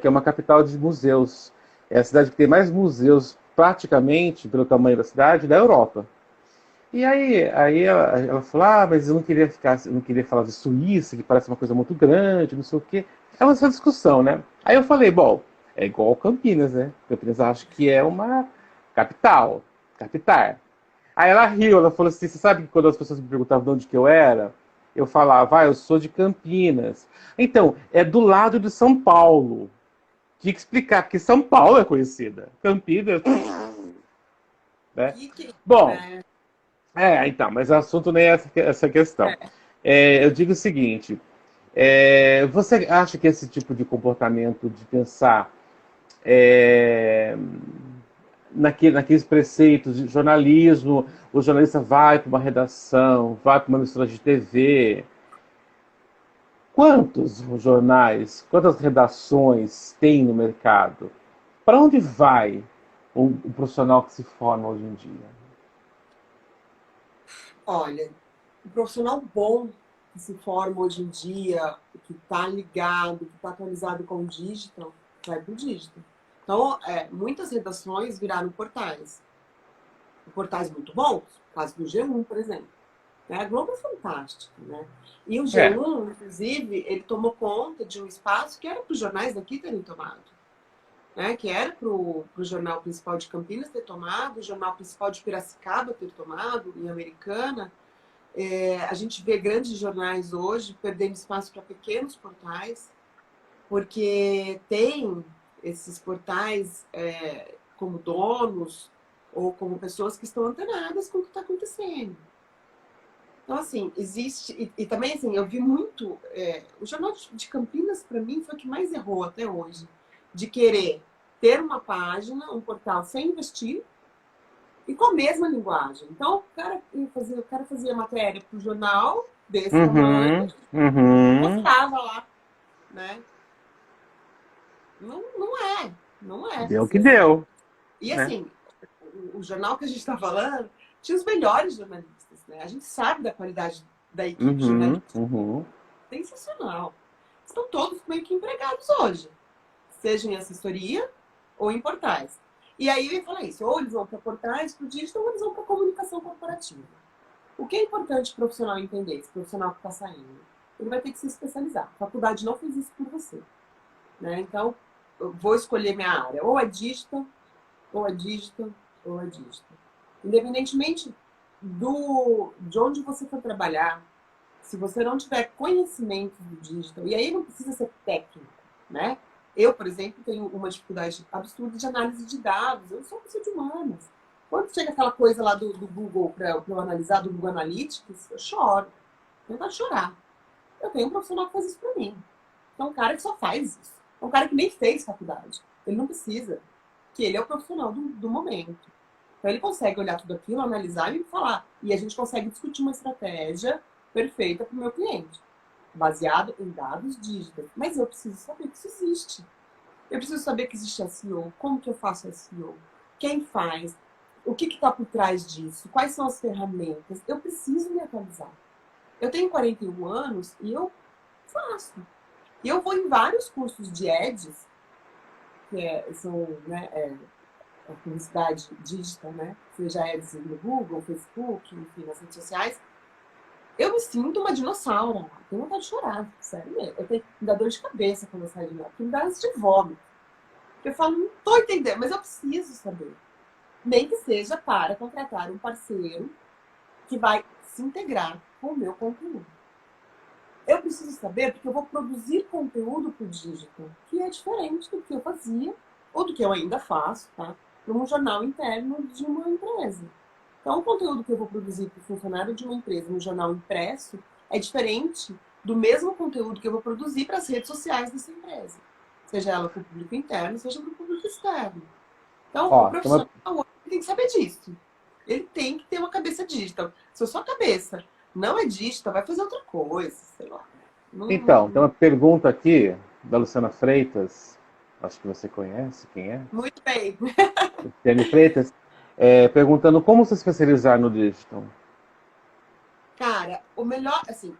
que é uma capital de museus. É a cidade que tem mais museus, praticamente, pelo tamanho da cidade, da Europa. E aí ela falou, mas eu não queria falar de Suíça, que parece uma coisa muito grande, não sei o quê. É uma discussão, né? Aí eu falei, bom, é igual Campinas, né? Campinas acho que é uma capital, capital. Aí ela riu, ela falou assim, você sabe que quando as pessoas me perguntavam de onde que eu era, eu falava, eu sou de Campinas. Então, é do lado de São Paulo. Tinha que explicar, porque São Paulo é conhecida. Campinas, né? Bom, né? então, mas o assunto nem é essa questão. É. Eu digo o seguinte: você acha que esse tipo de comportamento de pensar é, naqueles preceitos de jornalismo, o jornalista vai para uma redação, vai para uma emissora de TV? Quantos jornais, quantas redações tem no mercado? Para onde vai o profissional que se forma hoje em dia? Olha, o profissional bom que se forma hoje em dia, que está ligado, que está atualizado com o digital, vai para o digital. Então, muitas redações viraram portais. Portais muito bons, o caso do G1, por exemplo. Né? A Globo é fantástica, né? E o É, G1, inclusive, ele tomou conta de um espaço que era para os jornais daqui terem tomado. Né? Que era para o Jornal Principal de Campinas ter tomado, o Jornal Principal de Piracicaba ter tomado, em Americana. A gente vê grandes jornais hoje perdendo espaço para pequenos portais, porque tem esses portais como donos ou como pessoas que estão antenadas com o que está acontecendo. Então, assim, existe... E também, assim, eu vi muito... o Jornal de Campinas, para mim, foi o que mais errou até hoje. De querer ter uma página, um portal sem investir e com a mesma linguagem. Então, o cara fazia matéria para o jornal desse tamanho uhum, e uhum. postava lá, né? Não, não é para Deu o que ser assim. deu, E, né? assim, o jornal que a gente está falando tinha os melhores jornalistas, né? A gente sabe da qualidade da equipe Uhum, jornalística. uhum. Sensacional. Estão todos meio que empregados hoje, seja em assessoria ou em portais. E aí eu ia falar isso, ou eles vão para portais, para o digital, ou eles vão para a comunicação corporativa. O que é importante o profissional entender, esse profissional que está saindo? Ele vai ter que se especializar. A faculdade não fez isso por você. Né? Então, eu vou escolher minha área. Ou é digital, ou é digital, ou é digital. Independentemente de onde você for trabalhar, se você não tiver conhecimento do digital, e aí não precisa ser técnico, né? Eu, por exemplo, tenho uma dificuldade absurda de análise de dados. Eu sou pessoa de humanas. Quando chega aquela coisa lá do Google para eu analisar, do Google Analytics, eu choro. Eu vontade de chorar. Eu tenho um profissional que faz isso para mim. Então, um cara que só faz isso. É um cara que nem fez faculdade. Ele não precisa. Que ele é o profissional do momento. Então, ele consegue olhar tudo aquilo, analisar e me falar. E a gente consegue discutir uma estratégia perfeita para o meu cliente, baseado em dados digitais. Mas eu preciso saber que isso existe. Eu preciso saber que existe SEO, como que eu faço SEO, quem faz, o que está por trás disso, quais são as ferramentas. Eu preciso me atualizar. Eu tenho 41 anos e eu faço. E eu vou em vários cursos de Ads, que são, né, a publicidade digital, né? Seja ads no Google, Facebook, enfim, nas redes sociais, eu me sinto uma dinossauro. Eu tenho vontade de chorar, sério mesmo. Me dá dor de cabeça quando eu saio de lá, porque me dá ânsia de vômito. Eu falo, não tô entendendo, mas eu preciso saber. Nem que seja para contratar um parceiro que vai se integrar com o meu conteúdo. Eu preciso saber porque eu vou produzir conteúdo para o digital, que é diferente do que eu fazia, ou do que eu ainda faço, tá? Para um jornal interno de uma empresa. Então, o conteúdo que eu vou produzir para o funcionário de uma empresa no jornal impresso é diferente do mesmo conteúdo que eu vou produzir para as redes sociais dessa empresa. Seja ela para o público interno, seja para o público externo. Então, o profissional tem que saber disso. Ele tem que ter uma cabeça digital. Se a sua cabeça não é digital, vai fazer outra coisa, sei lá. Então, tem uma pergunta aqui da Luciana Freitas, acho que você conhece, quem é? Muito bem. Luciane Freitas, perguntando como se especializar no digital. Cara, o melhor, assim,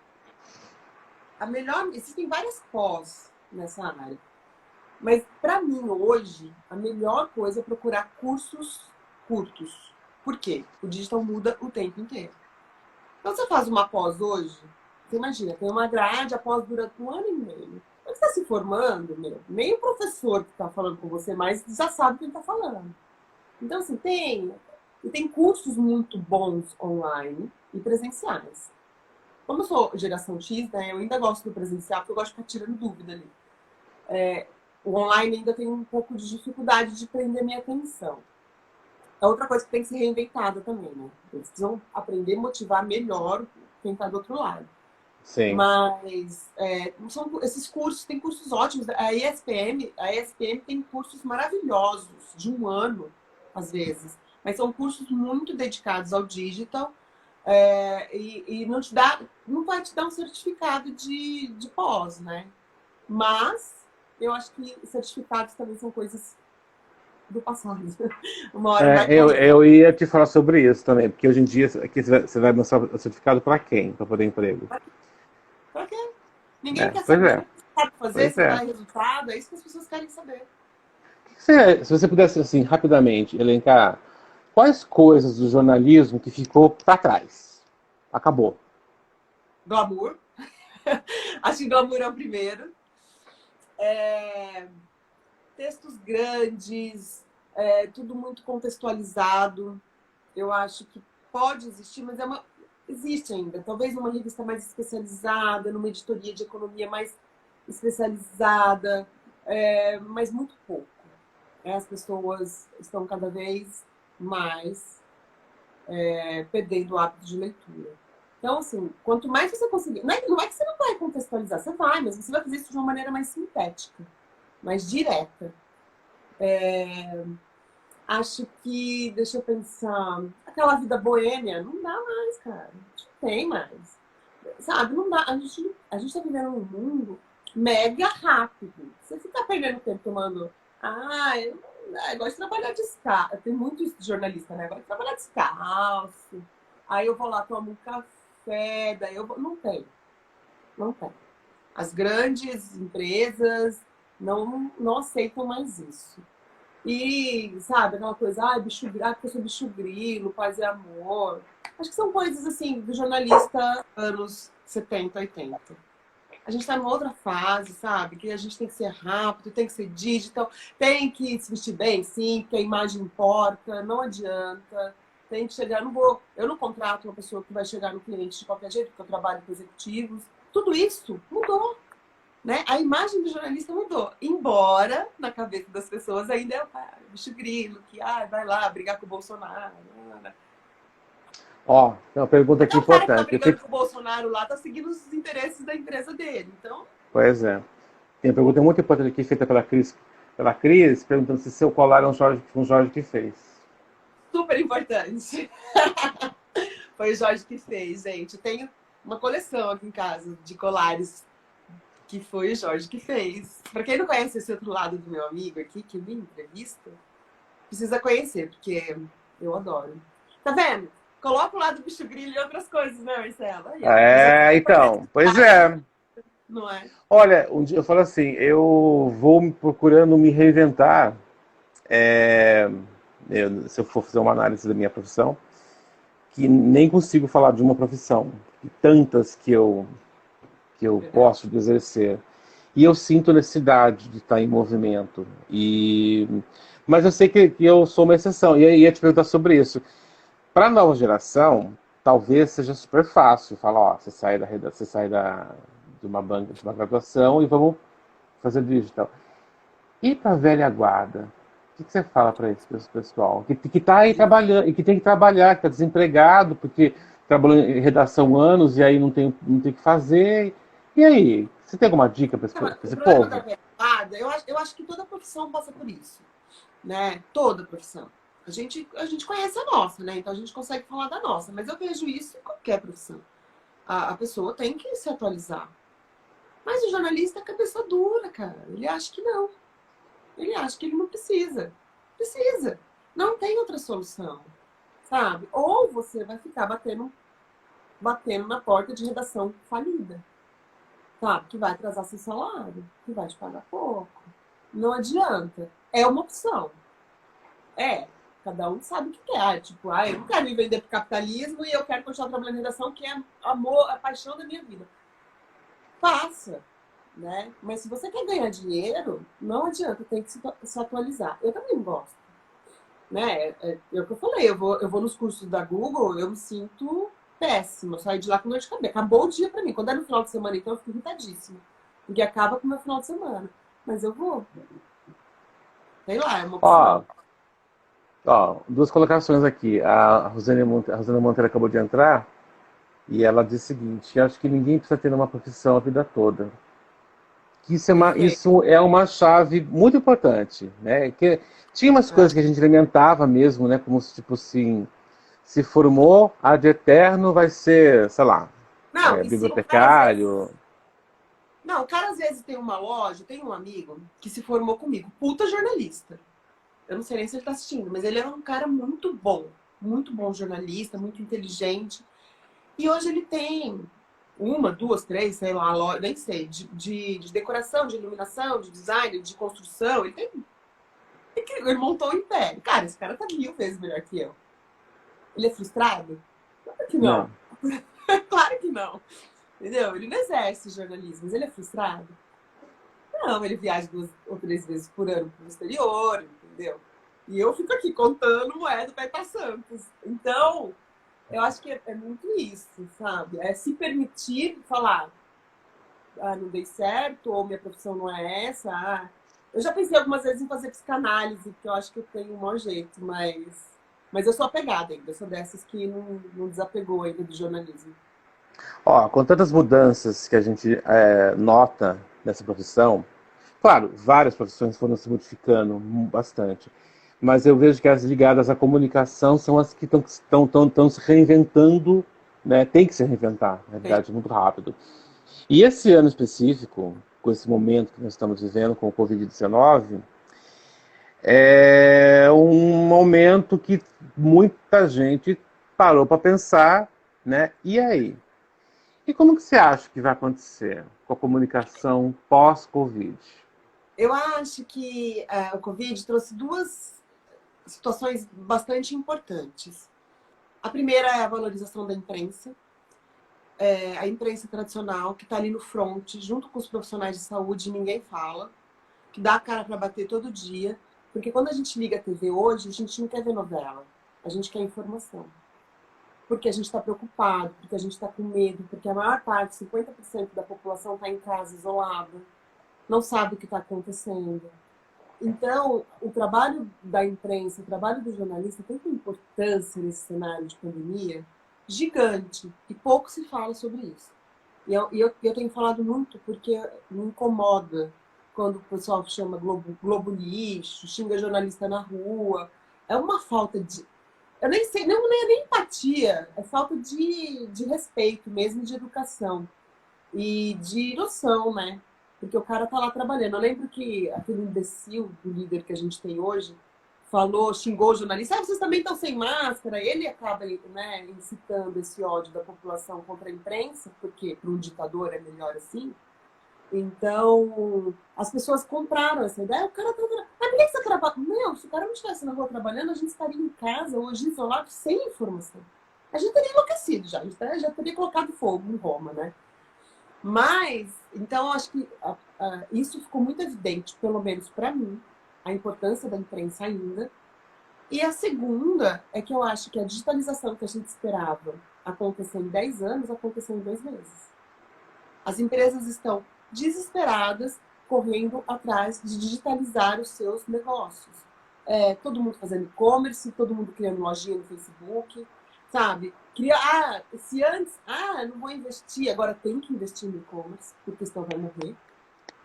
existem várias pós nessa área. Mas, para mim, hoje, a melhor coisa é procurar cursos curtos. Por quê? O digital muda o tempo inteiro. Então, você faz uma pós hoje, você imagina, tem uma grade, a pós dura 1 ano e meio. Quando você está se formando, nem o professor que está falando com você mais já sabe o que ele está falando. Então, assim, tem cursos muito bons online e presenciais. Como eu sou geração X, né, eu ainda gosto do presencial, porque eu gosto de ficar tirando dúvida ali. O online ainda tem um pouco de dificuldade de prender minha atenção. É outra coisa que tem que ser reinventada também, né? Eles precisam aprender a motivar melhor quem está do outro lado. Sim. Mas esses cursos, tem cursos ótimos. A ESPM tem cursos maravilhosos, de 1 ano, às vezes. Mas são cursos muito dedicados ao digital e não vai te dar um certificado de pós, né? Mas eu acho que certificados também são coisas do passado. Uma hora vai eu ia te falar sobre isso também, porque hoje em dia aqui você vai mostrar o certificado para quem? Para poder emprego? Para quê? Ninguém quer saber. Você sabe fazer, se dá resultado, é isso que as pessoas querem saber. Se você pudesse, assim, rapidamente elencar quais coisas do jornalismo que ficou para trás? Acabou. Glamour. Acho que glamour é o primeiro. Textos grandes, tudo muito contextualizado. Eu acho que pode existir, mas existe ainda. Talvez numa revista mais especializada, numa editoria de economia mais especializada, mas muito pouco. As pessoas estão cada vez mais perdendo o hábito de leitura. Então, assim, quanto mais você conseguir... Não é que você não vai contextualizar, você vai, mas você vai fazer isso de uma maneira mais sintética, mais direta. Acho que, deixa eu pensar, aquela vida boêmia, não dá mais, cara. Não tem mais. Sabe, não dá. A gente tá vivendo num mundo mega rápido. Você fica perdendo tempo tomando... eu gosto de trabalhar descalço. Tem muitos jornalistas, né? Eu gosto de trabalhar descalço. Aí eu vou lá, tomo um café, daí eu vou... Não tem. As grandes empresas não aceitam mais isso. E, sabe, aquela coisa, porque eu sou bicho grilo, paz e amor. Acho que são coisas, assim, do jornalista anos 70, 80. A gente está numa outra fase, sabe? Que a gente tem que ser rápido, tem que ser digital, tem que se vestir bem, sim, porque a imagem importa, não adianta. Tem que chegar, eu não contrato uma pessoa que vai chegar no cliente de qualquer jeito, porque eu trabalho com executivos. Tudo isso mudou. Né? A imagem do jornalista mudou. Embora, na cabeça das pessoas, ainda é o bicho grilo, que vai lá brigar com o Bolsonaro. Tem uma pergunta aqui importante. O cara que tá brigando com o Bolsonaro lá, tá seguindo os interesses da empresa dele. Então... Pois é. Tem uma pergunta muito importante aqui, feita pela Cris, perguntando se seu colar é um Jorge que fez. Super importante. Foi o Jorge que fez, gente. Eu tenho uma coleção aqui em casa de colares que foi o Jorge que fez. Para quem não conhece esse outro lado do meu amigo aqui, que me entrevista, precisa conhecer, porque eu adoro. Tá vendo? Coloca o lado do bicho grilo e outras coisas, né, Marcela? Então, pois é. Não é? Olha, um dia eu falo assim, eu vou procurando me reinventar se eu for fazer uma análise da minha profissão, que nem consigo falar de uma profissão, e tantas que eu posso exercer. E eu sinto necessidade de estar em movimento. Mas eu sei que eu sou uma exceção. E aí ia te perguntar sobre isso. Para a nova geração, talvez seja super fácil falar, ó, você sai de uma banca, de uma graduação e vamos fazer digital. E para a velha guarda, o que você fala para esse pessoal? Que está aí trabalhando, e que tem que trabalhar, que está desempregado, porque trabalhou em redação anos e aí não tem o que fazer. E aí? Você tem alguma dica para Não, o esse problema da povo? velhada, eu acho que toda profissão passa por isso, né? Toda profissão. A gente conhece a nossa, né? Então a gente consegue falar da nossa. Mas eu vejo isso em qualquer profissão. A pessoa tem que se atualizar. Mas o jornalista é cabeça dura, cara. Ele acha que não. Ele acha que ele não precisa. Precisa. Não tem outra solução, sabe? Ou você vai ficar batendo na porta de redação falida, sabe? Que vai atrasar seu salário, que vai te pagar pouco. Não adianta. É uma opção. É. Cada um sabe o que quer. Tipo, eu não quero me vender pro capitalismo e eu quero continuar trabalhando em redação, que é amor, a paixão da minha vida. Faça. Né? Mas se você quer ganhar dinheiro, não adianta, tem que se atualizar. Eu também gosto. Né? É o que eu falei, eu vou nos cursos da Google, eu me sinto péssima, eu saio de lá com dor de cabeça. Acabou o dia pra mim. Quando é no final de semana, então, eu fico irritadíssima. Porque acaba com o meu final de semana. Mas eu vou. Sei lá, é uma opção. Ó, ó, duas colocações aqui. A Rosana Monteiro acabou de entrar e ela disse o seguinte: acho que ninguém precisa ter uma profissão a vida toda. Que Perfeito. isso é uma chave muito importante, né? Que tinha umas É. coisas que a gente alimentava mesmo, né? Como se, tipo assim, se formou, ad eterno vai ser, sei lá, Não, e se o cara às vezes. bibliotecário. Não, o cara às vezes tem uma loja, tem um amigo que se formou comigo, puta jornalista. Eu não sei nem se ele tá assistindo, mas ele é um cara muito bom jornalista, muito inteligente. E hoje ele tem uma, duas, três, sei lá, nem sei, de decoração, de iluminação, de design, de construção. Ele montou um império. Cara, esse cara tá 1000 vezes melhor que eu. Ele é frustrado? Claro que não. Não. Claro que não. Entendeu? Ele não exerce jornalismo, mas ele é frustrado? Não, ele viaja 2 ou 3 vezes por ano pro exterior, entendeu? E eu fico aqui contando moeda para ir pra Santos. Então, eu acho que é muito isso, sabe? É se permitir falar, não dei certo, ou minha profissão não é essa. Eu já pensei algumas vezes em fazer psicanálise, porque eu acho que eu tenho um mau jeito, mas eu sou apegada ainda, eu sou dessas que não desapegou ainda do jornalismo. Ó, com tantas mudanças que a gente nota nessa profissão, claro, várias profissões foram se modificando bastante, mas eu vejo que as ligadas à comunicação são as que estão se reinventando, né? Tem que se reinventar, na verdade, muito rápido. E esse ano específico, com esse momento que nós estamos vivendo com o Covid-19, é um momento que muita gente parou para pensar, né? E aí? E como que você acha que vai acontecer com a comunicação pós-Covid? Eu acho que o Covid trouxe duas situações bastante importantes. A primeira é a valorização da imprensa, a imprensa tradicional, que está ali no front, junto com os profissionais de saúde, ninguém fala, que dá a cara para bater todo dia, porque quando a gente liga a TV hoje, a gente não quer ver novela, a gente quer informação. Porque a gente está preocupado, porque a gente está com medo, porque a maior parte, 50% da população está em casa isolada, não sabe o que está acontecendo. Então, o trabalho da imprensa, o trabalho do jornalista tem uma importância nesse cenário de pandemia gigante, e pouco se fala sobre isso. E eu tenho falado muito porque me incomoda quando o pessoal chama Globo lixo, xinga jornalista na rua. É uma falta de... Eu nem sei, não é nem empatia, é falta de respeito mesmo, de educação e de noção, né? Porque o cara tá lá trabalhando. Eu lembro que aquele imbecil do líder que a gente tem hoje falou, xingou o jornalista, vocês também estão sem máscara. Ele acaba, né, incitando esse ódio da população contra a imprensa, porque para um ditador é melhor assim. Então, as pessoas compraram essa ideia. O cara tá... Mas por que você trabalha? Meu, se o cara não estivesse na rua trabalhando, a gente estaria em casa, hoje, isolado, sem informação. A gente teria enlouquecido já, a gente já teria colocado fogo em Roma, né? Mas, então, acho que isso ficou muito evidente, pelo menos para mim, a importância da imprensa ainda. E a segunda é que eu acho que a digitalização que a gente esperava acontecer em 10 anos, aconteceu em 2 meses. As empresas estão desesperadas, correndo atrás de digitalizar os seus negócios. Todo mundo fazendo e-commerce, todo mundo criando lojinha no Facebook, sabe? Se antes, não vou investir, agora tem que investir no e-commerce, porque senão vai morrer.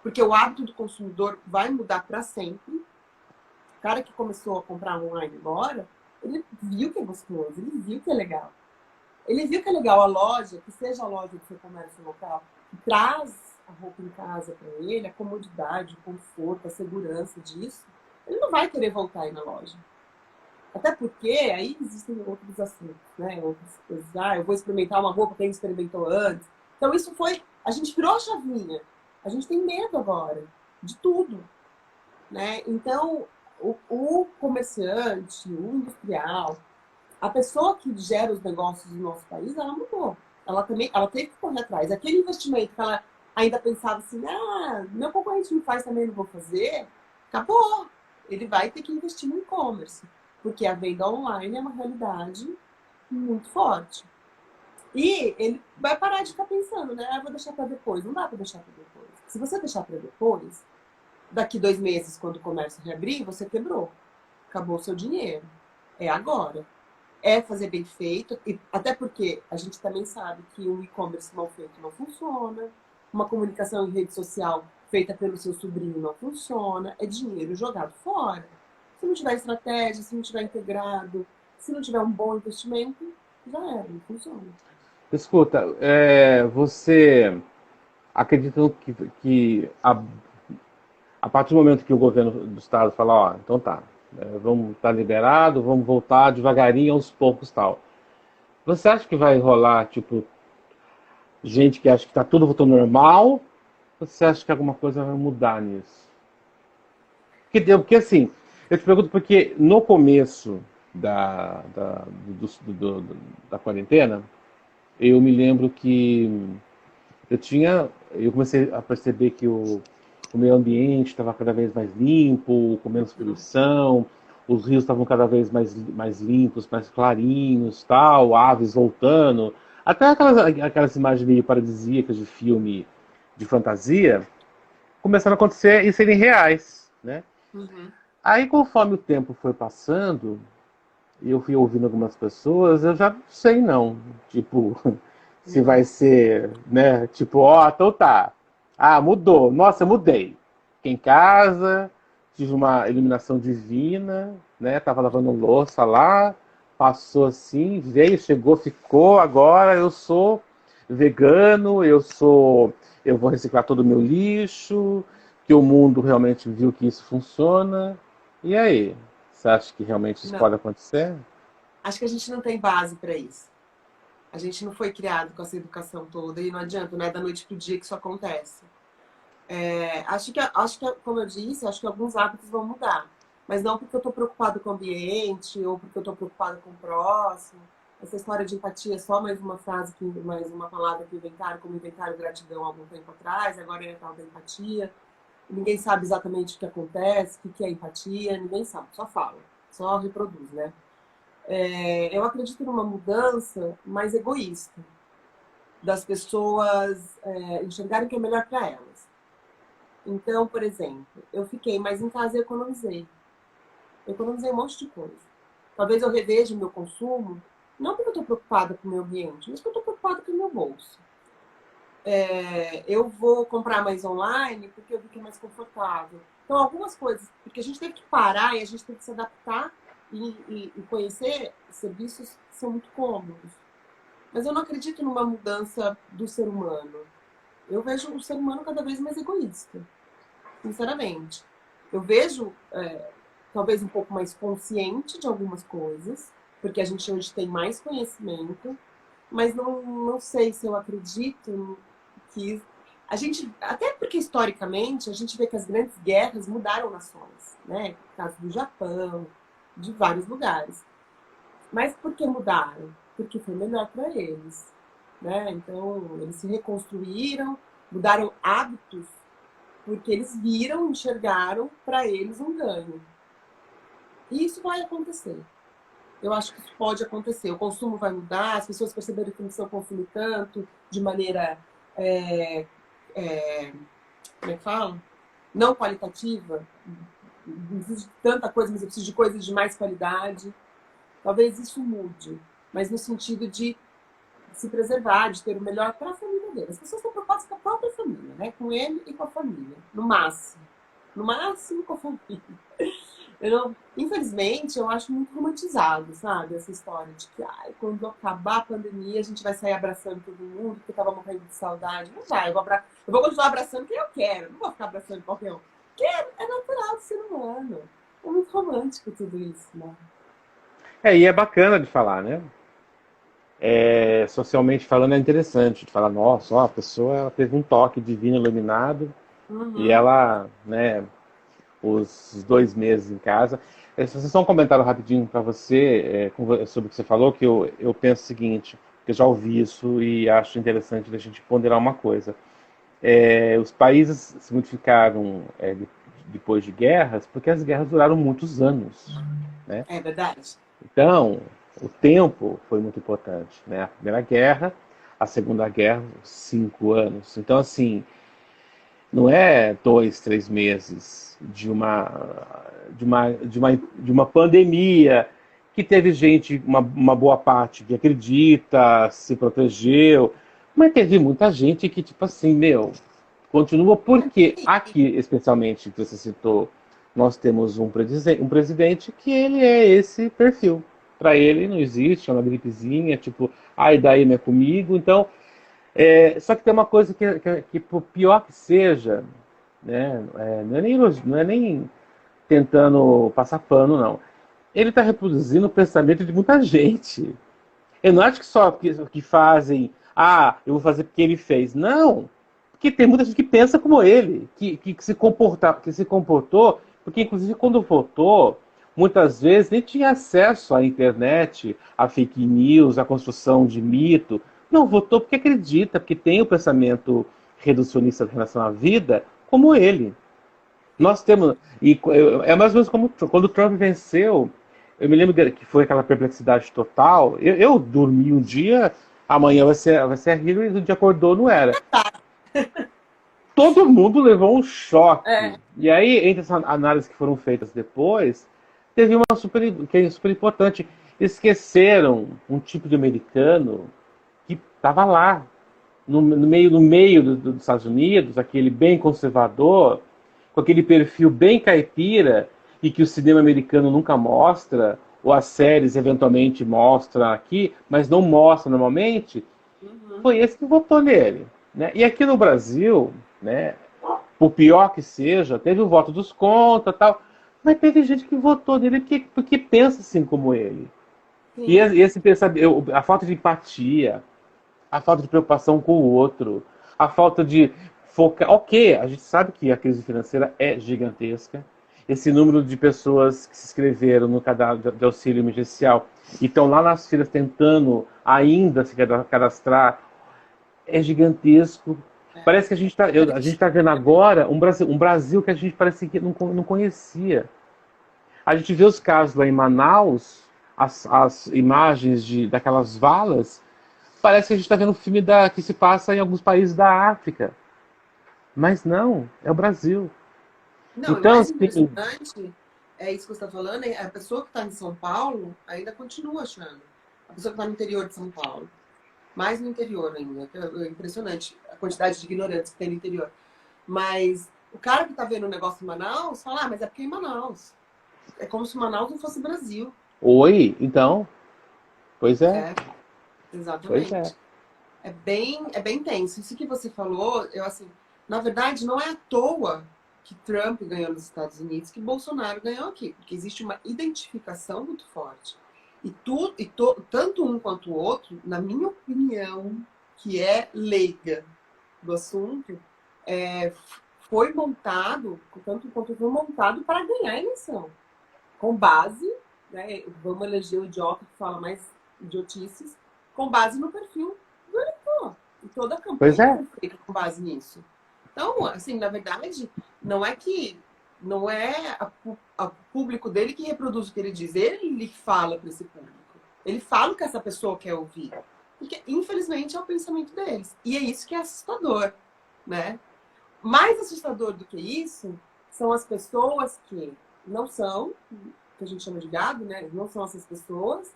Porque o hábito do consumidor vai mudar para sempre. O cara que começou a comprar online agora, ele viu que é gostoso, ele viu que é legal. Ele viu que é legal a loja, que seja a loja do seu comércio local, que traz a roupa em casa para ele, a comodidade, o conforto, a segurança disso. Ele não vai querer voltar aí na loja. Até porque aí existem outros assuntos, né? Outras coisas. Eu vou experimentar uma roupa que quem experimentou antes. Então isso foi... A gente virou a chavinha. A gente tem medo agora de tudo, né? Então, o comerciante, o industrial, a pessoa que gera os negócios do nosso país, ela mudou. Ela teve que correr atrás. Aquele investimento que ela ainda pensava assim, meu concorrente não faz, também não vou fazer, acabou. Ele vai ter que investir no e-commerce, porque a venda online é uma realidade muito forte. E ele vai parar de ficar pensando, né? Vou deixar para depois. Não dá para deixar para depois. Se você deixar para depois, daqui 2 meses, quando o comércio reabrir, você quebrou. Acabou o seu dinheiro. É agora. É fazer bem feito, e até porque a gente também sabe que um e-commerce mal feito não funciona, uma comunicação em rede social feita pelo seu sobrinho não funciona, é dinheiro jogado fora. Se não tiver estratégia, se não tiver integrado, se não tiver um bom investimento, já era, não funciona. Escuta, você acredita que a partir do momento que o governo do estado fala, ó, então tá, vamos estar liberado, vamos voltar devagarinho, aos poucos tal. Você acha que vai rolar, tipo, gente que acha que tá tudo voltando normal? Ou você acha que alguma coisa vai mudar nisso? Porque assim, eu te pergunto porque no começo da quarentena, eu me lembro que eu comecei a perceber que o meio ambiente estava cada vez mais limpo, com menos poluição, os rios estavam cada vez mais limpos, mais clarinhos, tal, aves voltando, até aquelas imagens meio paradisíacas de filme de fantasia começaram a acontecer e serem reais, né? Uhum. Aí, conforme o tempo foi passando, e eu fui ouvindo algumas pessoas, eu já não sei não. Tipo, se vai ser, né? Tipo, ó, então tá. Mudou. Nossa, mudei. Fiquei em casa, tive uma iluminação divina, né? Tava lavando louça lá, passou assim, veio, chegou, ficou. Agora eu sou vegano, eu vou reciclar todo o meu lixo, que o mundo realmente viu que isso funciona. E aí? Você acha que realmente isso Não, pode acontecer? acho que a gente não tem base para isso. A gente não foi criado com essa educação toda e não adianta, não é da noite pro dia que isso acontece. Acho que, como eu disse, acho que alguns hábitos vão mudar. Mas não porque eu estou preocupado com o ambiente ou porque eu estou preocupado com o próximo. Essa história de empatia é só mais uma frase, mais uma palavra que inventaram, como inventaram gratidão há algum tempo atrás, agora é a tal da empatia. Ninguém sabe exatamente o que acontece, o que é empatia, ninguém sabe, só fala, só reproduz, né? Eu acredito numa mudança mais egoísta, das pessoas enxergarem o que é melhor para elas. Então, por exemplo, eu fiquei mais em casa e economizei. Eu economizei um monte de coisa. Talvez eu reveja o meu consumo, não porque eu estou preocupada com o meio ambiente, mas porque eu estou preocupada com o meu bolso. Eu vou comprar mais online porque eu vi que é mais confortável. Então, algumas coisas, porque a gente teve que parar e a gente teve que se adaptar e conhecer serviços que são muito cômodos. Mas eu não acredito numa mudança do ser humano. Eu vejo o ser humano cada vez mais egoísta, sinceramente. Eu vejo, talvez um pouco mais consciente de algumas coisas, porque a gente hoje tem mais conhecimento, mas não sei se eu acredito que até porque historicamente a gente vê que as grandes guerras mudaram nações, né? No caso do Japão, de vários lugares. Mas por que mudaram? Porque foi melhor para eles, né? Então eles se reconstruíram, mudaram hábitos, porque eles viram, enxergaram para eles um ganho. E isso vai acontecer. Eu acho que isso pode acontecer. O consumo vai mudar, as pessoas perceberam que não precisam consumir tanto, de maneira, como é que fala? Não qualitativa. Não preciso de tanta coisa, mas eu preciso de coisas de mais qualidade. Talvez isso mude, mas no sentido de se preservar, de ter o melhor para a família dele. As pessoas estão preocupadas com a própria família, né? Com ele e com a família, no máximo. No máximo com a família. Infelizmente, eu acho muito romantizado, sabe? Essa história de que quando acabar a pandemia, a gente vai sair abraçando todo mundo, porque tava morrendo de saudade. Não vai, eu vou continuar abraçando quem eu quero, não vou ficar abraçando qualquer um. Porque é natural do ser humano. É muito romântico tudo isso, né? E é bacana de falar, né? Socialmente falando, é interessante de falar, nossa, ó, a pessoa ela teve um toque divino iluminado e ela, né, os 2 meses em casa. Só um comentário rapidinho para você sobre o que você falou, que eu penso o seguinte, que eu já ouvi isso e acho interessante da gente ponderar uma coisa. Os países se modificaram depois de guerras, porque as guerras duraram muitos anos, né? É verdade. Então, o tempo foi muito importante, né? A Primeira Guerra, a Segunda Guerra, 5 anos. Então, assim, não é 2, 3 meses de uma pandemia que teve gente, uma boa parte que acredita, se protegeu, mas teve muita gente que, tipo assim, meu, continua porque aqui, especialmente, que você citou, nós temos um presidente que ele é esse perfil. Para ele não existe uma gripezinha, tipo, ai, daí não é comigo. Então, só que tem uma coisa que por pior que seja, né, não é nem tentando passar pano, não. Ele está reproduzindo o pensamento de muita gente. Eu não acho que só que fazem, eu vou fazer porque ele fez. Não, porque tem muita gente que pensa como ele, que se comportou, porque inclusive quando votou, muitas vezes nem tinha acesso à internet, à fake news, à construção de mito. Não, votou porque acredita, porque tem o pensamento reducionista em relação à vida, como ele. Nós temos. É mais ou menos como quando o Trump venceu. Eu me lembro que foi aquela perplexidade total. Eu dormi um dia, amanhã vai ser aquilo, e no dia acordou, não era. Todo mundo levou um choque. E aí, entre as análises que foram feitas depois, teve uma que é super importante. Esqueceram um tipo de americano que estava lá, no meio dos Estados Unidos, aquele bem conservador, com aquele perfil bem caipira e que o cinema americano nunca mostra, ou as séries eventualmente mostram aqui, mas não mostra normalmente, foi esse que votou nele. Né? E aqui no Brasil, né, por pior que seja, teve o voto dos contra tal, mas teve gente que votou nele porque pensa assim como ele. Sim. E esse pensamento, a falta de empatia, a falta de preocupação com o outro, a falta de focar. Ok, a gente sabe que a crise financeira é gigantesca. Esse número de pessoas que se inscreveram no cadastro de auxílio emergencial e estão lá nas filas tentando ainda se cadastrar é gigantesco. Parece que a gente tá vendo agora um Brasil que a gente parece que não conhecia. A gente vê os casos lá em Manaus, as imagens daquelas valas. Parece que a gente está vendo um filme que se passa em alguns países da África. Mas não, é o Brasil. Não, então, o mais impressionante é isso que você está falando, a pessoa que está em São Paulo ainda continua achando. A pessoa que está no interior de São Paulo. Mais no interior ainda. É impressionante a quantidade de ignorantes que tem no interior. Mas o cara que está vendo o negócio em Manaus fala, mas é porque é em Manaus. É como se Manaus não fosse Brasil. Oi, então. Pois é. Exatamente. Pois é bem tenso. Isso que você falou, na verdade, não é à toa que Trump ganhou nos Estados Unidos, que Bolsonaro ganhou aqui, porque existe uma identificação muito forte. Tanto um quanto o outro, na minha opinião, que é leiga do assunto, foi montado, tanto quanto foi montado para ganhar a eleição. Com base, né, vamos eleger o idiota que fala mais idiotices, com base no perfil do eleitor. E toda a campanha foi feita com base nisso. Então, assim, na verdade, não é o público dele que reproduz o que ele diz. Ele fala para esse público. Ele fala o que essa pessoa quer ouvir. Porque, infelizmente, é o pensamento deles. E é isso que é assustador, né? Mais assustador do que isso são as pessoas que não são, que a gente chama de gado, né? Não são essas pessoas,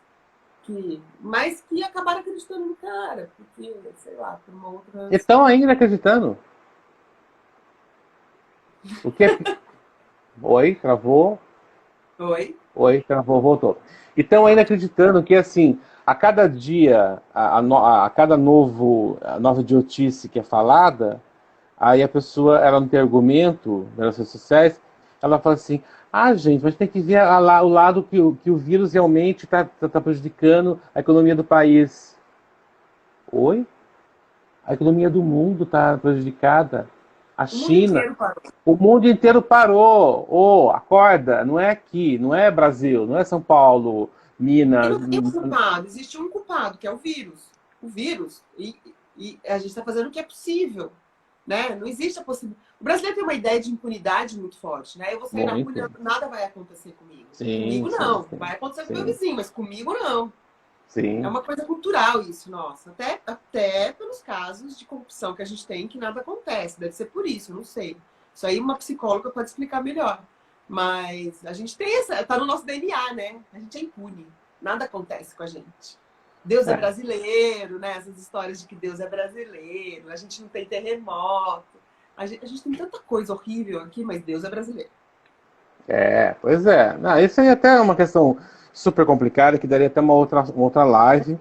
mas que acabaram acreditando no cara. Porque, sei lá, por uma outra... Estão ainda acreditando? O que é... Oi, travou? Oi, travou, voltou. Então, ainda acreditando que, assim, a cada dia, a cada nova idiotice que é falada, aí a pessoa, ela não tem argumento nas redes sociais, ela fala assim, gente, mas tem que ver o lado que o vírus realmente está prejudicando a economia do país. Oi? A economia do mundo está prejudicada. A China, o mundo inteiro parou. Acorda, não é aqui, não é Brasil, não é São Paulo, Minas. E não tem um culpado, existe um culpado, que é o vírus. O vírus, e a gente está fazendo o que é possível, né? Não existe a possibilidade. O brasileiro tem uma ideia de impunidade muito forte, né? Eu vou sair na rua, nada vai acontecer comigo. Comigo não, vai acontecer com o meu vizinho, mas comigo não. Sim. É uma coisa cultural isso, nossa. Até pelos casos de corrupção que a gente tem, que nada acontece. Deve ser por isso, eu não sei. Isso aí uma psicóloga pode explicar melhor. Mas a gente tem tá no nosso DNA, né? A gente é impune. Nada acontece com a gente. Deus é brasileiro, né? Essas histórias de que Deus é brasileiro, a gente não tem terremoto. A gente tem tanta coisa horrível aqui, mas Deus é brasileiro. Pois é. Não, isso aí até é uma questão super complicada, que daria até uma outra live,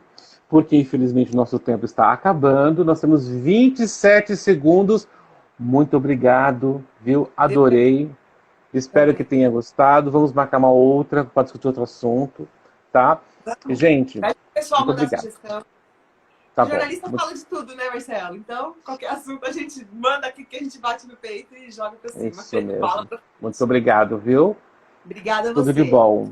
porque infelizmente o nosso tempo está acabando. Nós temos 27 segundos. Muito obrigado, viu? Adorei. Espero que tenha gostado. Vamos marcar uma outra para discutir outro assunto, tá? E, gente, pessoal, muito obrigado. Sugestão. Tá o jornalista bom. fala de tudo, né, Marcelo? Então, qualquer assunto a gente manda aqui, que a gente bate no peito e joga pra cima. Isso mesmo. Muito obrigado, viu? Obrigada a você. Tudo de bom.